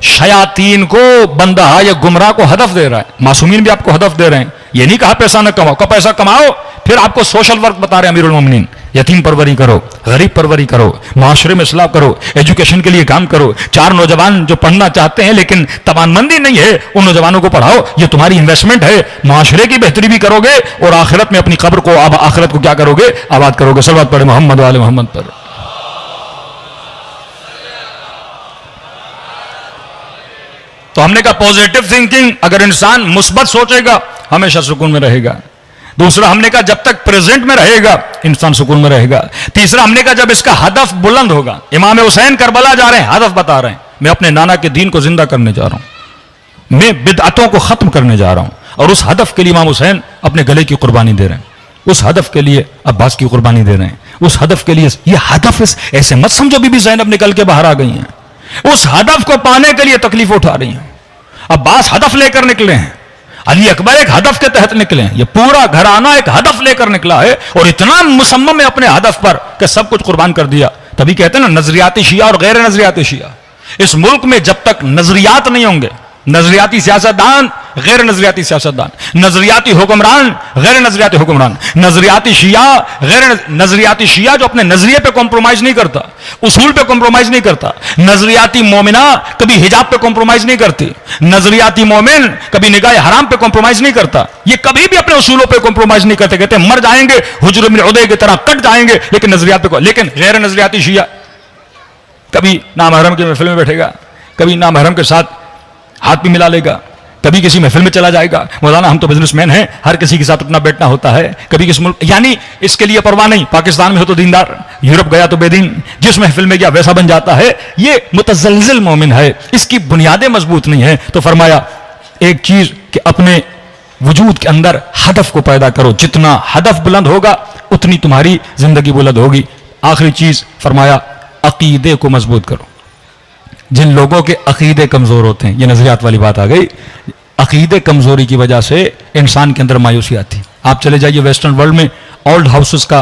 शयातीन को, बंदा या गुमराह को हदफ दे रहा है। मासूमीन भी आपको हदफ दे रहे हैं। ये नहीं कहा पैसा न कमाओ, का पैसा कमाओ, फिर आपको सोशल वर्क बता रहे हैं अमीरुल मोमिनीन, यतीम परवरी करो, गरीब परवरी करो, माशरे में इस्लाह करो, एजुकेशन के लिए काम करो। 4 नौजवान जो पढ़ना चाहते हैं लेकिन तवानमंदी नहीं है, उन नौजवानों को पढ़ाओ। ये तुम्हारी इन्वेस्टमेंट है, माशरे की बेहतरी भी करोगे और आखिरत में अपनी कब्र को, आखिरत को क्या करोगे, आबाद करोगे। सल्लल्लाहु पढ़े मोहम्मद वाले मोहम्मद पर। तो हमने कहा पॉजिटिव थिंकिंग, अगर इंसान मुस्बत सोचेगा हमेशा सुकून में रहेगा। दूसरा हमने कहा जब तक प्रेजेंट में रहेगा इंसान सुकून में रहेगा। तीसरा हमने कहा जब इसका हदफ बुलंद होगा। इमाम हुसैन करबला जा रहे हैं, हदफ बता रहे हैं, मैं अपने नाना के दीन को जिंदा करने जा रहा हूं, मैं बिदअतों को खत्म करने जा रहा हूं। और उस हदफ के लिए इमाम हुसैन अपने गले की कुर्बानी दे रहे हैं, उस हदफ के लिए अब्बास की कुर्बानी दे रहे हैं, उस हदफ के लिए। ये हदफ ऐसे मत समझो बीबी ज़ैनब निकल के बाहर आ गई हैं, उस हदफ को पाने के लिए तकलीफ उठा रही हैं। अब्बास हदफ लेकर निकले हैं, अली अकबर एक हदफ के तहत निकले हैं, ये पूरा घराना एक हदफ लेकर निकला है और इतना मुसम्मम है अपने हदफ पर कि सब कुछ कुर्बान कर दिया। तभी कहते हैं ना नजरियाती शिया और गैर नजरियाती शिया। इस मुल्क में जब तक नजरियात नहीं होंगे, नजरियाती सियासतदान, गैर नजरियाती सियासतदान, नजरियाती हुक्मरान, गैर नजरियाती हुक्मरान, नजरियाती शिया, गैर नजरियाती शिया जो अपने नजरिए पे कॉम्प्रोमाइज नहीं करता, उसूल पे कॉम्प्रोमाइज नहीं करता। नजरियाती मोमिना कभी हिजाब पे कॉम्प्रोमाइज नहीं करती, नजरियाती मोमिन कभी निगाह हराम पे कॉम्प्रोमाइज नहीं करता। ये कभी भी अपने उसूलों पे कॉम्प्रोमाइज नहीं करते। कहते मर जाएंगे हुजूर इब्न उदै की तरह कट जाएंगे लेकिन नजरियात पे। लेकिन गैर नजरियाती शिया कभी नामहरम की महफिल में बैठेगा, कभी नामहरम के साथ हाथ भी मिला लेगा, कभी किसी महफिल में चला जाएगा, मौलाना हम तो बिजनेसमैन हैं, हर किसी के साथ अपना बैठना होता है, कभी किस मुल्क, यानी इसके लिए परवाह नहीं, पाकिस्तान में हो तो दीनदार, यूरोप गया तो बेदीन, जिस महफिल में गया वैसा बन जाता है। ये मुतज़ल्ज़िल मोमिन है, इसकी बुनियादें मजबूत नहीं है। तो फरमाया एक चीज कि अपने वजूद के अंदर हदफ को पैदा करो, जितना हदफ बुलंद होगा उतनी तुम्हारी जिंदगी बुलंद होगी। आखिरी चीज फरमाया अकीदे को मजबूत करो। जिन लोगों के अकीदे कमजोर होते हैं, ये नजरियात वाली बात आ गई, अकीदे कमजोरी की वजह से इंसान के अंदर मायूसी आती है। आप चले जाइए वेस्टर्न वर्ल्ड में, ओल्ड हाउसेस का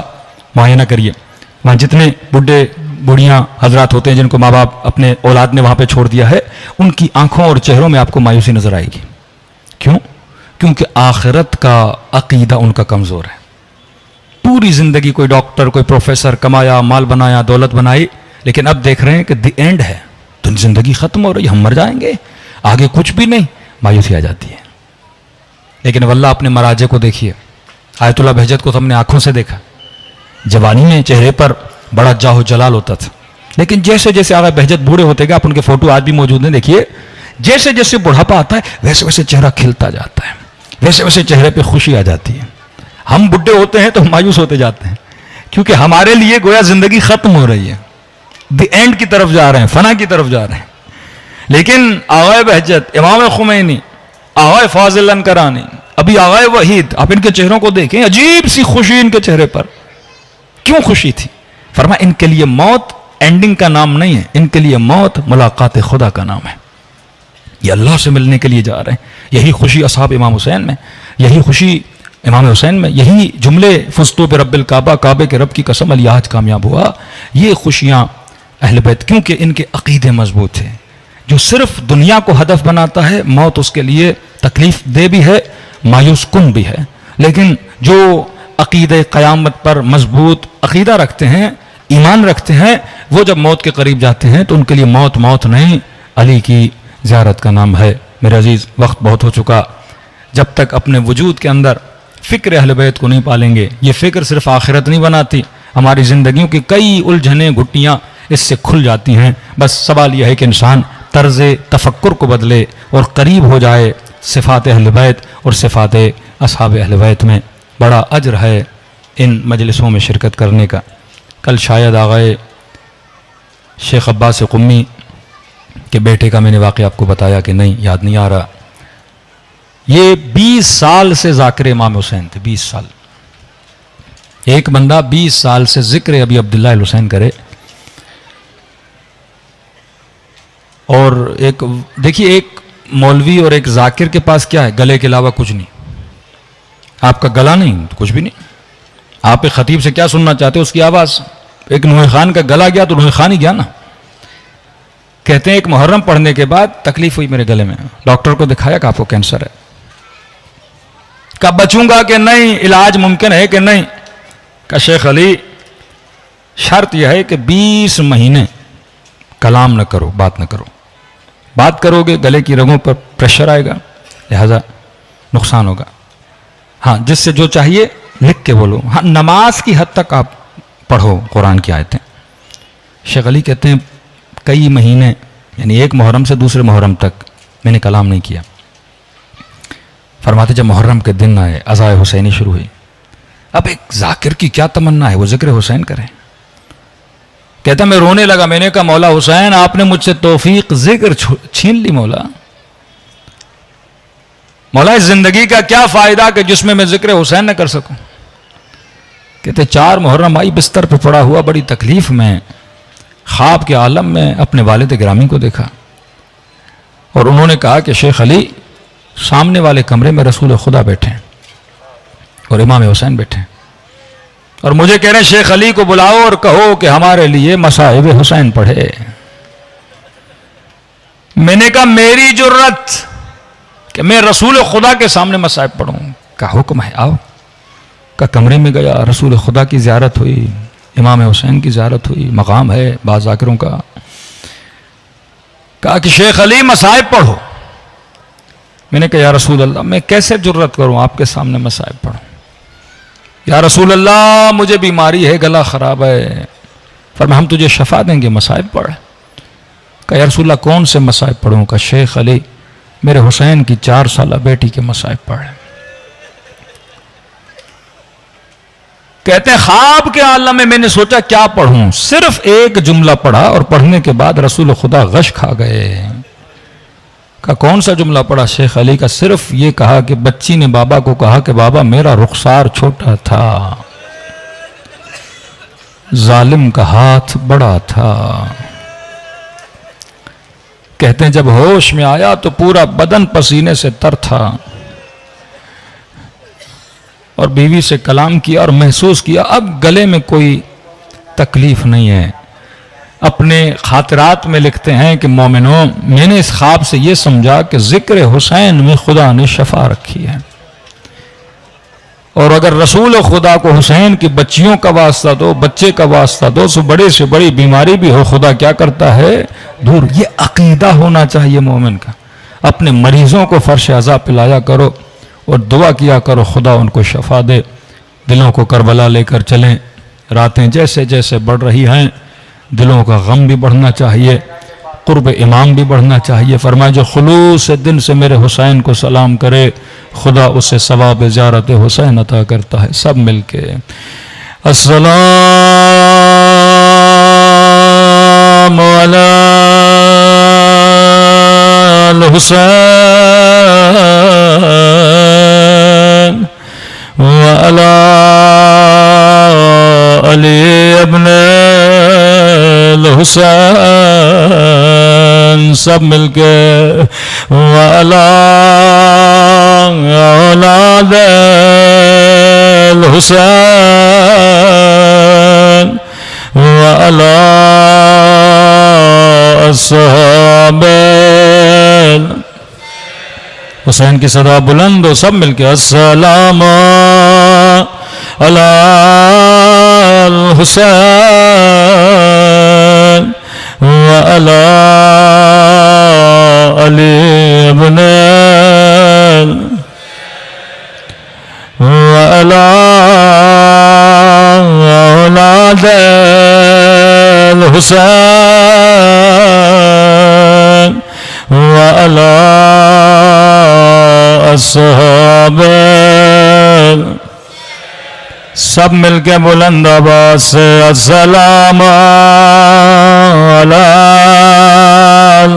मुआयना करिए, वहां जितने बुढ़े बुढ़ियां हजरात होते हैं जिनको माँ बाप अपने औलाद ने वहां पे छोड़ दिया है, उनकी आंखों और चेहरों में आपको मायूसी नजर आएगी। क्यों? क्योंकि आखिरत का अकीदा उनका कमजोर है। पूरी जिंदगी कोई डॉक्टर, कोई प्रोफेसर, कमाया, माल बनाया, दौलत बनाई, लेकिन अब देख रहे हैं कि द एंड है, तो जिंदगी खत्म हो रही, हम मर जाएंगे, आगे कुछ भी नहीं, मायूसी आ जाती है। लेकिन वल्लाह अपने मराजे को देखिए, आयतुल्लाह बहजत को तो हमने आंखों से देखा, जवानी में चेहरे पर बड़ा जाहो जलाल होता था, लेकिन जैसे जैसे आगा बहजत बूढ़े होते गए, आप उनके फोटो आज भी मौजूद हैं, देखिए जैसे जैसे बुढ़ापा आता है वैसे वैसे चेहरा खिलता जाता है, वैसे वैसे चेहरे पे खुशी आ जाती है। हम बुढ़े होते हैं तो मायूस होते जाते हैं, क्योंकि हमारे लिए गोया जिंदगी खत्म हो रही है, द एंड की तरफ जा रहे हैं, फना की तरफ जा रहे हैं। लेकिन आगाए बहजत, इमाम खुमैनी, आगाए फाजिल अनकरानी, अभी आगाए वहीद, आप इनके चेहरों को देखें, अजीब सी खुशी इनके चेहरे पर। क्यों खुशी थी? फरमा इनके लिए मौत एंडिंग का नाम नहीं है, इनके लिए मौत मुलाकात खुदा का नाम है। ये अल्लाह से मिलने के लिए जा रहे हैं। यही खुशी असहाब इमाम हुसैन में, यही खुशी इमाम हुसैन में, यही जुमले फुस्तु पे रब्बिल काबा, काबे के रब की कसम अली आज कामयाब हुआ। ये खुशियां अहले बैत, क्योंकि इनके अकीदे मजबूत थे। जो सिर्फ दुनिया को हदफ बनाता है, मौत उसके लिए तकलीफ दे भी है, मायूस कुन भी है। लेकिन जो अकीदे क़यामत पर मजबूत अकीदा रखते हैं, ईमान रखते हैं, वो जब मौत के करीब जाते हैं तो उनके लिए मौत मौत नहीं, अली की ज़ियारत का नाम है। मेरे अजीज़, वक्त बहुत हो चुका। जब तक अपने वजूद के अंदर फ़िक्र अहले बैत को नहीं पालेंगे, ये फ़िक्र सिर्फ आखिरत नहीं बनाती, हमारी ज़िंदगियों की कई उलझनें घुट्टियाँ इससे खुल जाती हैं। बस सवाल यह है कि इंसान तर्ज़ तफक्कुर को बदले और करीब हो जाए सिफ़ात अहले बैत और सिफ़ात असहाब अहले बैत में। बड़ा अजर है इन मजलिसों में शिरकत करने का। कल शायद आगाए शेख अब्बास कुम्मी के बेटे का मैंने वाक़या आपको बताया कि नहीं, याद नहीं आ रहा। ये 20 साल से ज़ाकिर इमाम हुसैन थे, 20 साल। एक बंदा 20 साल से ज़िक्र अभी अब्दुल्लाह हुसैन करे। और एक देखिए, एक मौलवी और एक जाकिर के पास क्या है? गले के अलावा कुछ नहीं। आपका गला नहीं तो कुछ भी नहीं। आप एक खतीब से क्या सुनना चाहते हो? उसकी आवाज़। एक नूह खान का गला गया तो नूह खान ही गया ना। कहते हैं एक मुहर्रम पढ़ने के बाद तकलीफ हुई मेरे गले में, डॉक्टर को दिखाया कि आपको कैंसर है। कब बचूंगा कि नहीं, इलाज मुमकिन है कि नहीं? का शेख अली, शर्त यह है कि 20 महीने कलाम न करो, बात न करो। बात करोगे गले की रगों पर प्रेशर आएगा, लिहाजा नुकसान होगा। हाँ, जिससे जो चाहिए लिख के बोलो। हाँ, नमाज की हद तक आप पढ़ो कुरान की आयतें। शेख अली कहते हैं कई महीने, यानी एक मुहर्रम से दूसरे मुहर्रम तक मैंने कलाम नहीं किया। फरमाते जब मुहर्रम के दिन आए, अज़ाए हुसैनी शुरू हुई। अब एक जाकिर की क्या तमन्ना है, वो जिक्र हुसैन करे। कहता मैं रोने लगा। मैंने कहा मौला हुसैन, आपने मुझसे तौफीक जिक्र छीन ली। मौला इस जिंदगी का क्या फायदा कि जिसमें मैं जिक्र हुसैन न कर सकूं। कहते 4 मुहर्रम आई, बिस्तर पर पड़ा हुआ बड़ी तकलीफ में, ख्वाब के आलम में अपने वालिद गिरामी को देखा और उन्होंने कहा कि शेख अली, सामने वाले कमरे में रसूल खुदा बैठे हैं और इमाम हुसैन बैठे हैं और मुझे कह रहे हैं शेख अली को बुलाओ और कहो कि हमारे लिए मसाइब हुसैन पढ़े। मैंने कहा मेरी जुर्रत कि मैं रसूल खुदा के सामने मसाइब पढ़ूं का हुक्म है, आओ। का कमरे में गया, रसूल खुदा की ज़ियारत हुई, इमाम हुसैन की ज़ियारत हुई। मकाम है बाज़ ज़ाकिरों का। कहा कि शेख अली मसाइब पढ़ो। मैंने कहा या रसूल अल्लाह, मैं कैसे जुर्रत करूं आपके सामने मसाइब पढ़ूं? या रसूल अल्लाह, मुझे बीमारी है, गला ख़राब है। फरमाया हम तुझे शफा देंगे, मसाइब पढ़। कहा या रसूल अल्लाह, कौन से मसाइब पढ़ूं? का शेख अली, मेरे हुसैन की 4 साल बेटी के मसाइब पढ़े। कहते हैं ख्वाब के आलम में मैंने सोचा क्या पढ़ूं, सिर्फ एक जुमला पढ़ा और पढ़ने के बाद रसूल खुदा गश खा गए। का कौन सा जुमला पढ़ा? शेख अली का। सिर्फ ये कहा कि बच्ची ने बाबा को कहा कि बाबा मेरा रुखसार छोटा था, जालिम का हाथ बड़ा था। कहते हैं जब होश में आया तो पूरा बदन पसीने से तर था और बीवी से कलाम किया और महसूस किया अब गले में कोई तकलीफ नहीं है। अपने खातिरात में लिखते हैं कि मोमिनों, मैंने इस ख्वाब से यह समझा कि जिक्र हुसैन में खुदा ने शफा रखी है, और अगर रसूल खुदा को हुसैन की बच्चियों का वास्ता दो, बच्चे का वास्ता दो, तो बड़े से बड़ी बीमारी भी हो खुदा क्या करता है? दूर। ये अकीदा होना चाहिए मोमिन का। अपने मरीजों को फर्श अज़ा पिलाया करो और दुआ किया करो खुदा उनको शफा दे। दिलों को करबला लेकर चलें। रातें जैसे जैसे बढ़ रही हैं दिलों का गम भी बढ़ना चाहिए, कुर्ब इमाम भी बढ़ना चाहिए। फरमाए जो खुलूस दिन से मेरे हुसैन को सलाम करे खुदा उसे सवाब ज़ियारत हुसैन अता करता है। सब मिलके अस्सलामु अलल हुसैन व अला अली इब्न हुसैन। सब मिलके वाला औलाद हुसैन वाला अस्हाबे हुसैन की सदा बुलंद हो। सब मिलके अस्सलामु अला हुसैन व अला अली इब्न व अला औलाद हुसैन व अला अस्हाबे। सब मिलके बुलंद आवाज से अस्सलामु अलल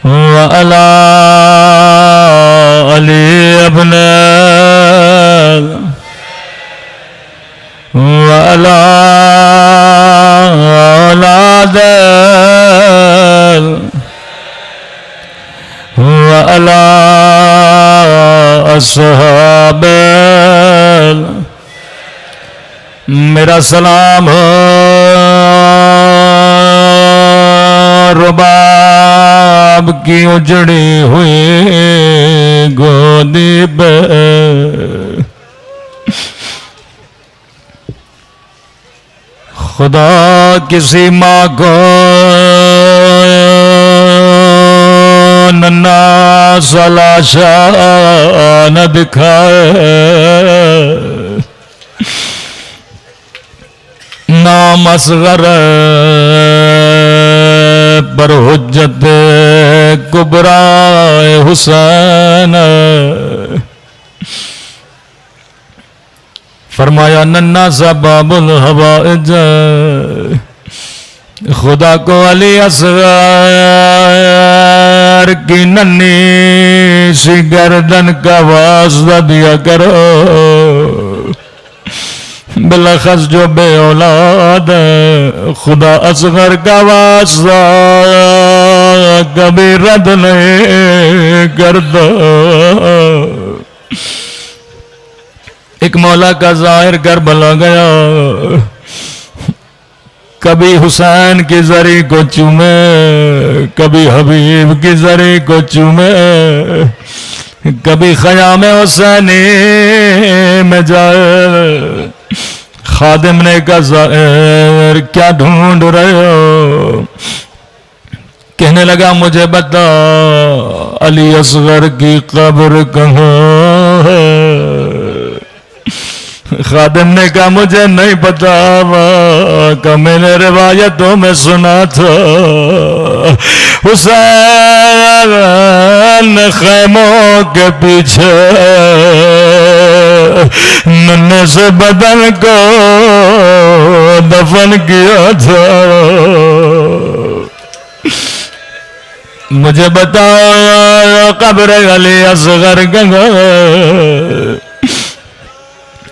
व अला अली इब्न व अला औलाद व अला अस्हाबे। मेरा सलाम हो रुबाब की उजड़ी हुई गोदी पे, खुदा किसी माँ को नन्ना सलाशा न दिखाए, नाम असगर पर हुज्जत कुबरा हुसैन। फरमाया नन्ना सा बाबुल हवाइज, खुदा को अली असगर की नन्ही सी गर्दन का वास्ता दिया करो। बिलखस जो बे औलाद खुदा असगर का वास्ता कभी रद्द नहीं करता। एक मौला का जाहिर करबला गया, कभी हुसैन की जरी को चूमे, कभी हबीब की जरी को चूमे, कभी ख़याम हुसैनी में जाए। खादिम ने कहा ज़ाहिर क्या ढूंढ रहे हो? कहने लगा मुझे बता अली असगर की कब्र कहाँ है? खादिम ने कहा मुझे नहीं पता कि मैंने रिवायतों में सुना था हुसैन खैमों के पीछे नन्हे से बदन को दफन किया था। मुझे बताओ कब्र अली असगर गंगा।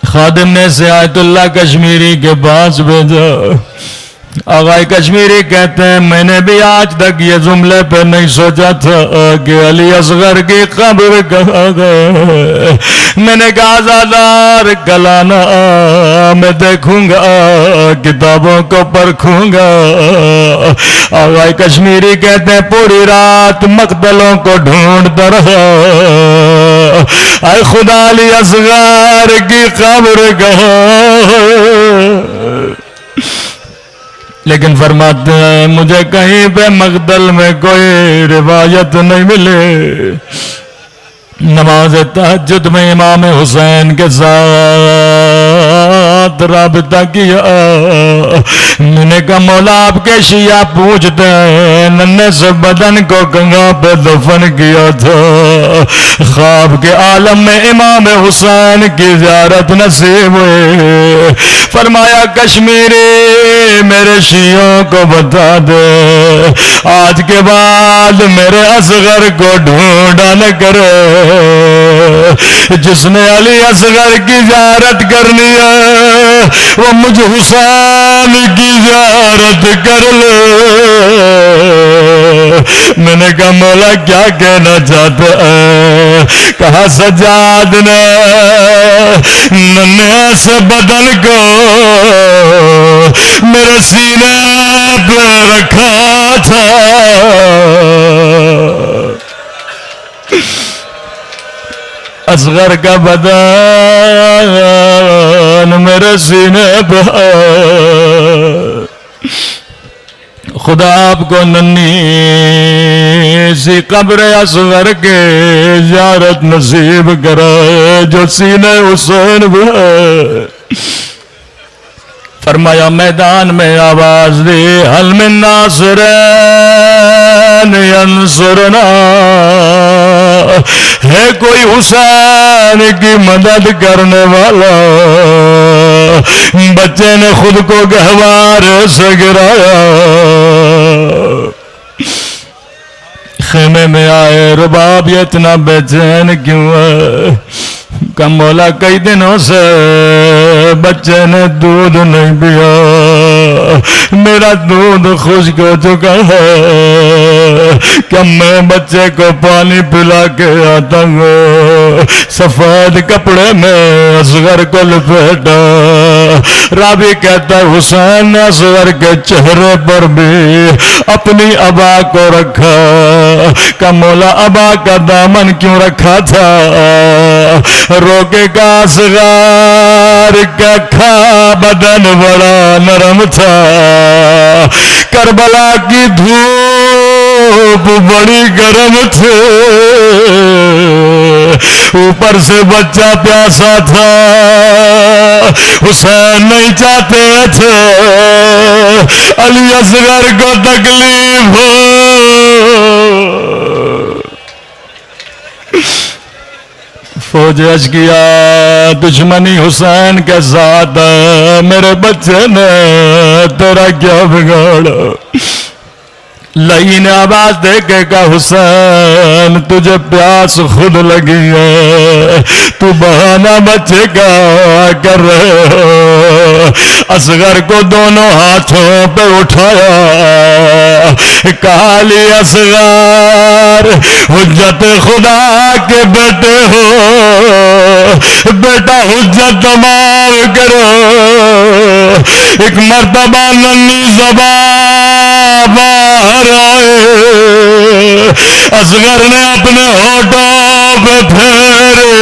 खादिम ने से आयतुल्लाह कश्मीरी के पास भेजा। आगाए कश्मीरी कहते हैं मैंने भी आज तक ये जुमले पे नहीं सोचा था कि अली असगर की कब्र कहाँ गए। मैंने कहा आजादार कलाना मैं देखूंगा किताबों को परखूंगा। आगाए कश्मीरी कहते हैं पूरी रात मकतलों को ढूंढता रहा। आए खुदा अली असगर की कब्र कहाँ। लेकिन फरमाते हैं मुझे कहीं पे मकदल में कोई रिवायत नहीं मिले। नमाज तहज्जुद में इमाम हुसैन के साथ राबता किया। मैंने कहा मौला आपके शिया पूछते हैं नन्हे से बदन को गंगा पे दफन किया था। ख्वाब के आलम में इमाम हुसैन की ज़ियारत नसीब हुई। फरमाया कश्मीरी मेरे शियों को बता दे आज के बाद मेरे असगर को ढूंढा न करे। जिसने अली असगर की ज़ियारत करनी है वो मुझे हुसैन की ज़ियारत कर ले। मैंने कहा मौला क्या कहना चाहते हैं। कहा सज्जाद ने नन्हे से बदन को मेरे सीने पे रखा था। असगर का बदन मेरे सीने पे। खुदा आपको नन्ही सी कब्र असगर के ज़ियारत नसीब कराए जो सीने हुसैन पे। फरमाया मैदान में आवाज दी हल मिन नासिरन यंसुरना। है कोई हुसैन की मदद करने वाला। बच्चे ने खुद को गहवारे से गिराया। खेमे में आए रुबाब ये इतना बेचैन क्यों है। का मौला कई दिनों से बच्चे ने दूध नहीं पिया। मेरा दूध खुश्क हो चुका है। क्या मैं बच्चे को पानी पिला के आता हूँ। सफेद कपड़े में असगर को लपेटा। रावी कहता है हुसैन ने असगर के चेहरे पर भी अपनी अबा को रखा। का मौला अबा का दामन क्यों रखा था। रोके का असगर का खा बदन बड़ा नरम था। करबला की धूप बड़ी गर्म थी। ऊपर से बच्चा प्यासा था। हुसैन नहीं चाहते थे अली असगर को तकलीफ हो। फौज अर्ज किया दुश्मनी हुसैन के साथ मेरे बच्चे ने तेरा क्या बिगाड़ा। लई ने आवाज दे के कहा हुसैन तुझे प्यास खुद लगी है। तू बहाना बच्चे का कर रहे हो। असगर को दोनों हाथों पे उठाया। काली असगर हुज्जत खुदा के बेटे हो। बेटा हुज्जत तमाम करो। एक मर्तबा नन्ही ज़बान बाहर आए। असगर ने अपने होठों पे फेरे।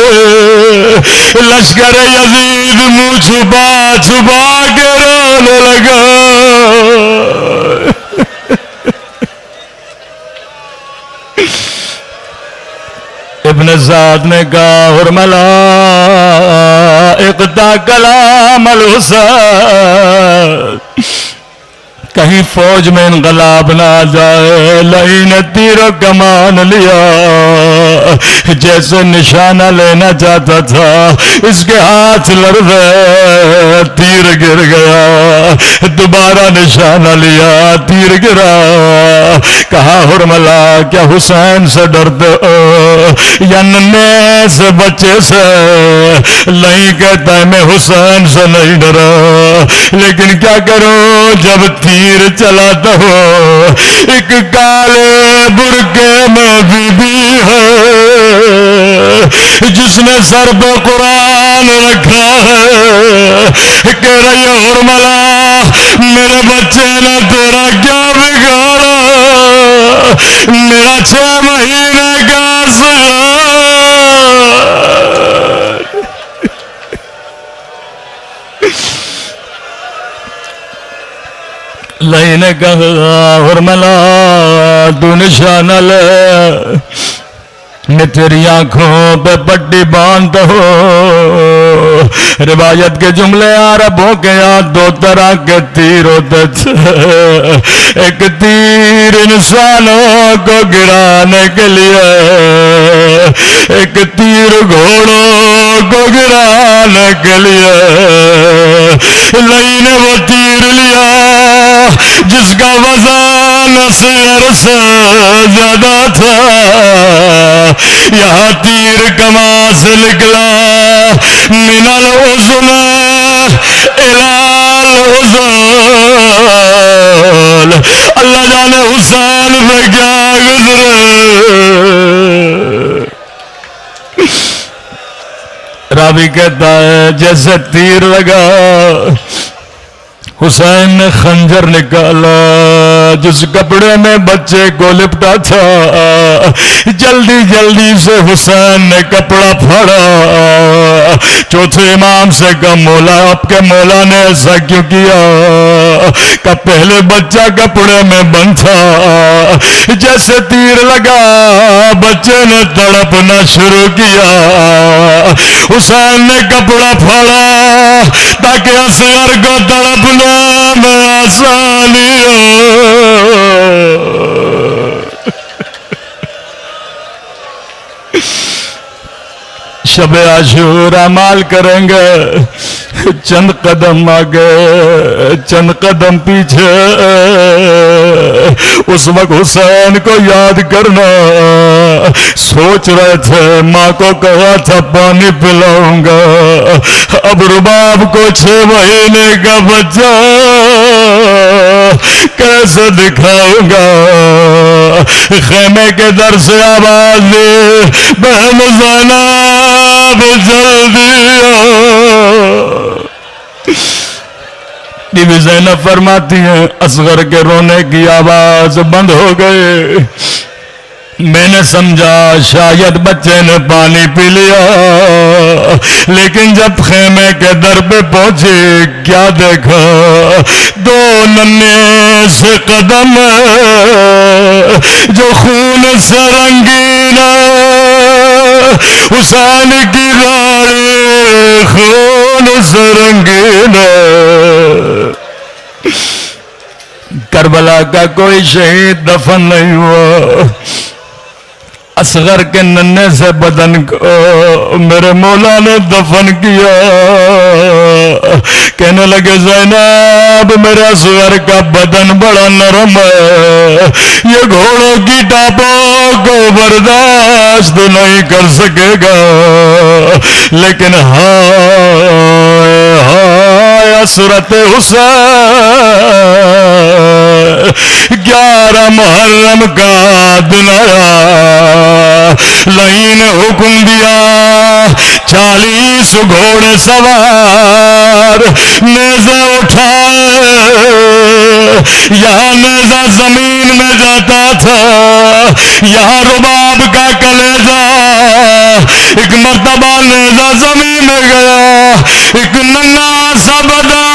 लश्कर यजीद मुंह छुपा छुपा के रोने लगा। इब्न साथ ने कहा हुरमला इक़ता कलाम अल हुसैन, कहीं फौज में इनकलाब ना आ जाए। लई ने तीर कमान लिया, जैसे निशाना लेना चाहता था इसके हाथ लड़ गए, तीर गिर गया। दोबारा निशाना लिया, तीर गिरा। कहा हुरमला क्या हुसैन से डरते हो या नन्हे से बच्चे से? नहीं कहता है मैं हुसैन से नहीं डरा, लेकिन क्या करूं जब तीर चलाता हो एक काले बुरके में बीबी है जिसने सर पे कुरान रखा है, कह रही है हुरमला मेरे बच्चे ने तेरा क्या बिगाड़ा, मेरा 6 महीने का लई ने कहा हुरमला तू निशाना ले, मैं तेरी आंखों पे पट्टी बांधता हो। रिवायत के जुमले अरबों के यहाँ 2 तरह के तीर होते थे। एक तीर इंसानों को गिराने के लिए, एक तीर घोड़ों को गिराने के लिए। लई ने वो तीर लिया जिसका वजन शेर से ज्यादा था। यहाँ तीर कमा से निकला मिनल उज़ुल इलाल उज़ुल। अल्लाह जाने हुसैन पे क्या गुजरे। रावी कहता है जैसे तीर लगा हुसैन ने खंजर निकाला, जिस कपड़े में बच्चे को लिपटा था जल्दी जल्दी से हुसैन ने कपड़ा फाड़ा। चौथे इमाम से कहा मौला आपके मौला ने ऐसा क्यों किया? का पहले बच्चा कपड़े में बंद था, जैसे तीर लगा बच्चे ने तड़पना शुरू किया। हुसैन ने कपड़ा फाड़ा ताकि असगर को तड़पना में आसानी हो। शबे आशूरा माल करेंगे, चंद कदम आगे चंद कदम पीछे। उस वक्त हुसैन को याद करना, सोच रहे थे माँ को कहा था पानी पिलाऊंगा, अब रुबाब को 6 महीने का बच्चा कैसे दिखाऊंगा। खेमे के दर से आवाज दी बहन ज़ैनब जल्दी आओ। बीबी ज़ैनब फरमाती हैं असगर के रोने की आवाज बंद हो गई। मैंने समझा शायद बच्चे ने पानी पी लिया, लेकिन जब खेमे के दर पे पहुंचे क्या देखा, 2 नन्हे से कदम जो खून से रंगीन, हुसैन की गाड़ी खून से रंगीन। करबला का कोई शहीद दफन नहीं हुआ। असगर के नन्हे से बदन को मेरे मौला ने दफन किया। कहने लगे ज़ैनब मेरे असगर का बदन बड़ा नरम है, ये घोड़ों की टापों को बर्दाश्त नहीं कर सकेगा, लेकिन हाय असरत हुसैन 11 मुहर्रम का दिन आया। लई ने हुक्म दिया 40 घोड़े सवार नेज़ा उठाए। यहाँ नेज़ा जमीन में जाता था, यहाँ रुबाब का कलेजा। एक मर्तबा नेज़ा जमीन में गया, एक नन्हा सा बदा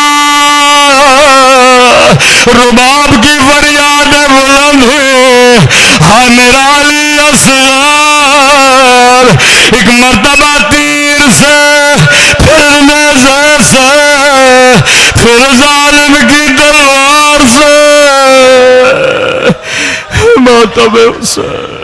रुबाब की फरियादें बुलंद हुई, हाँ मेरा अली असगर एक मर्तबा तीर से, फिर नेज़े से, फिर जालिम की तलवार से। मातम हुसैन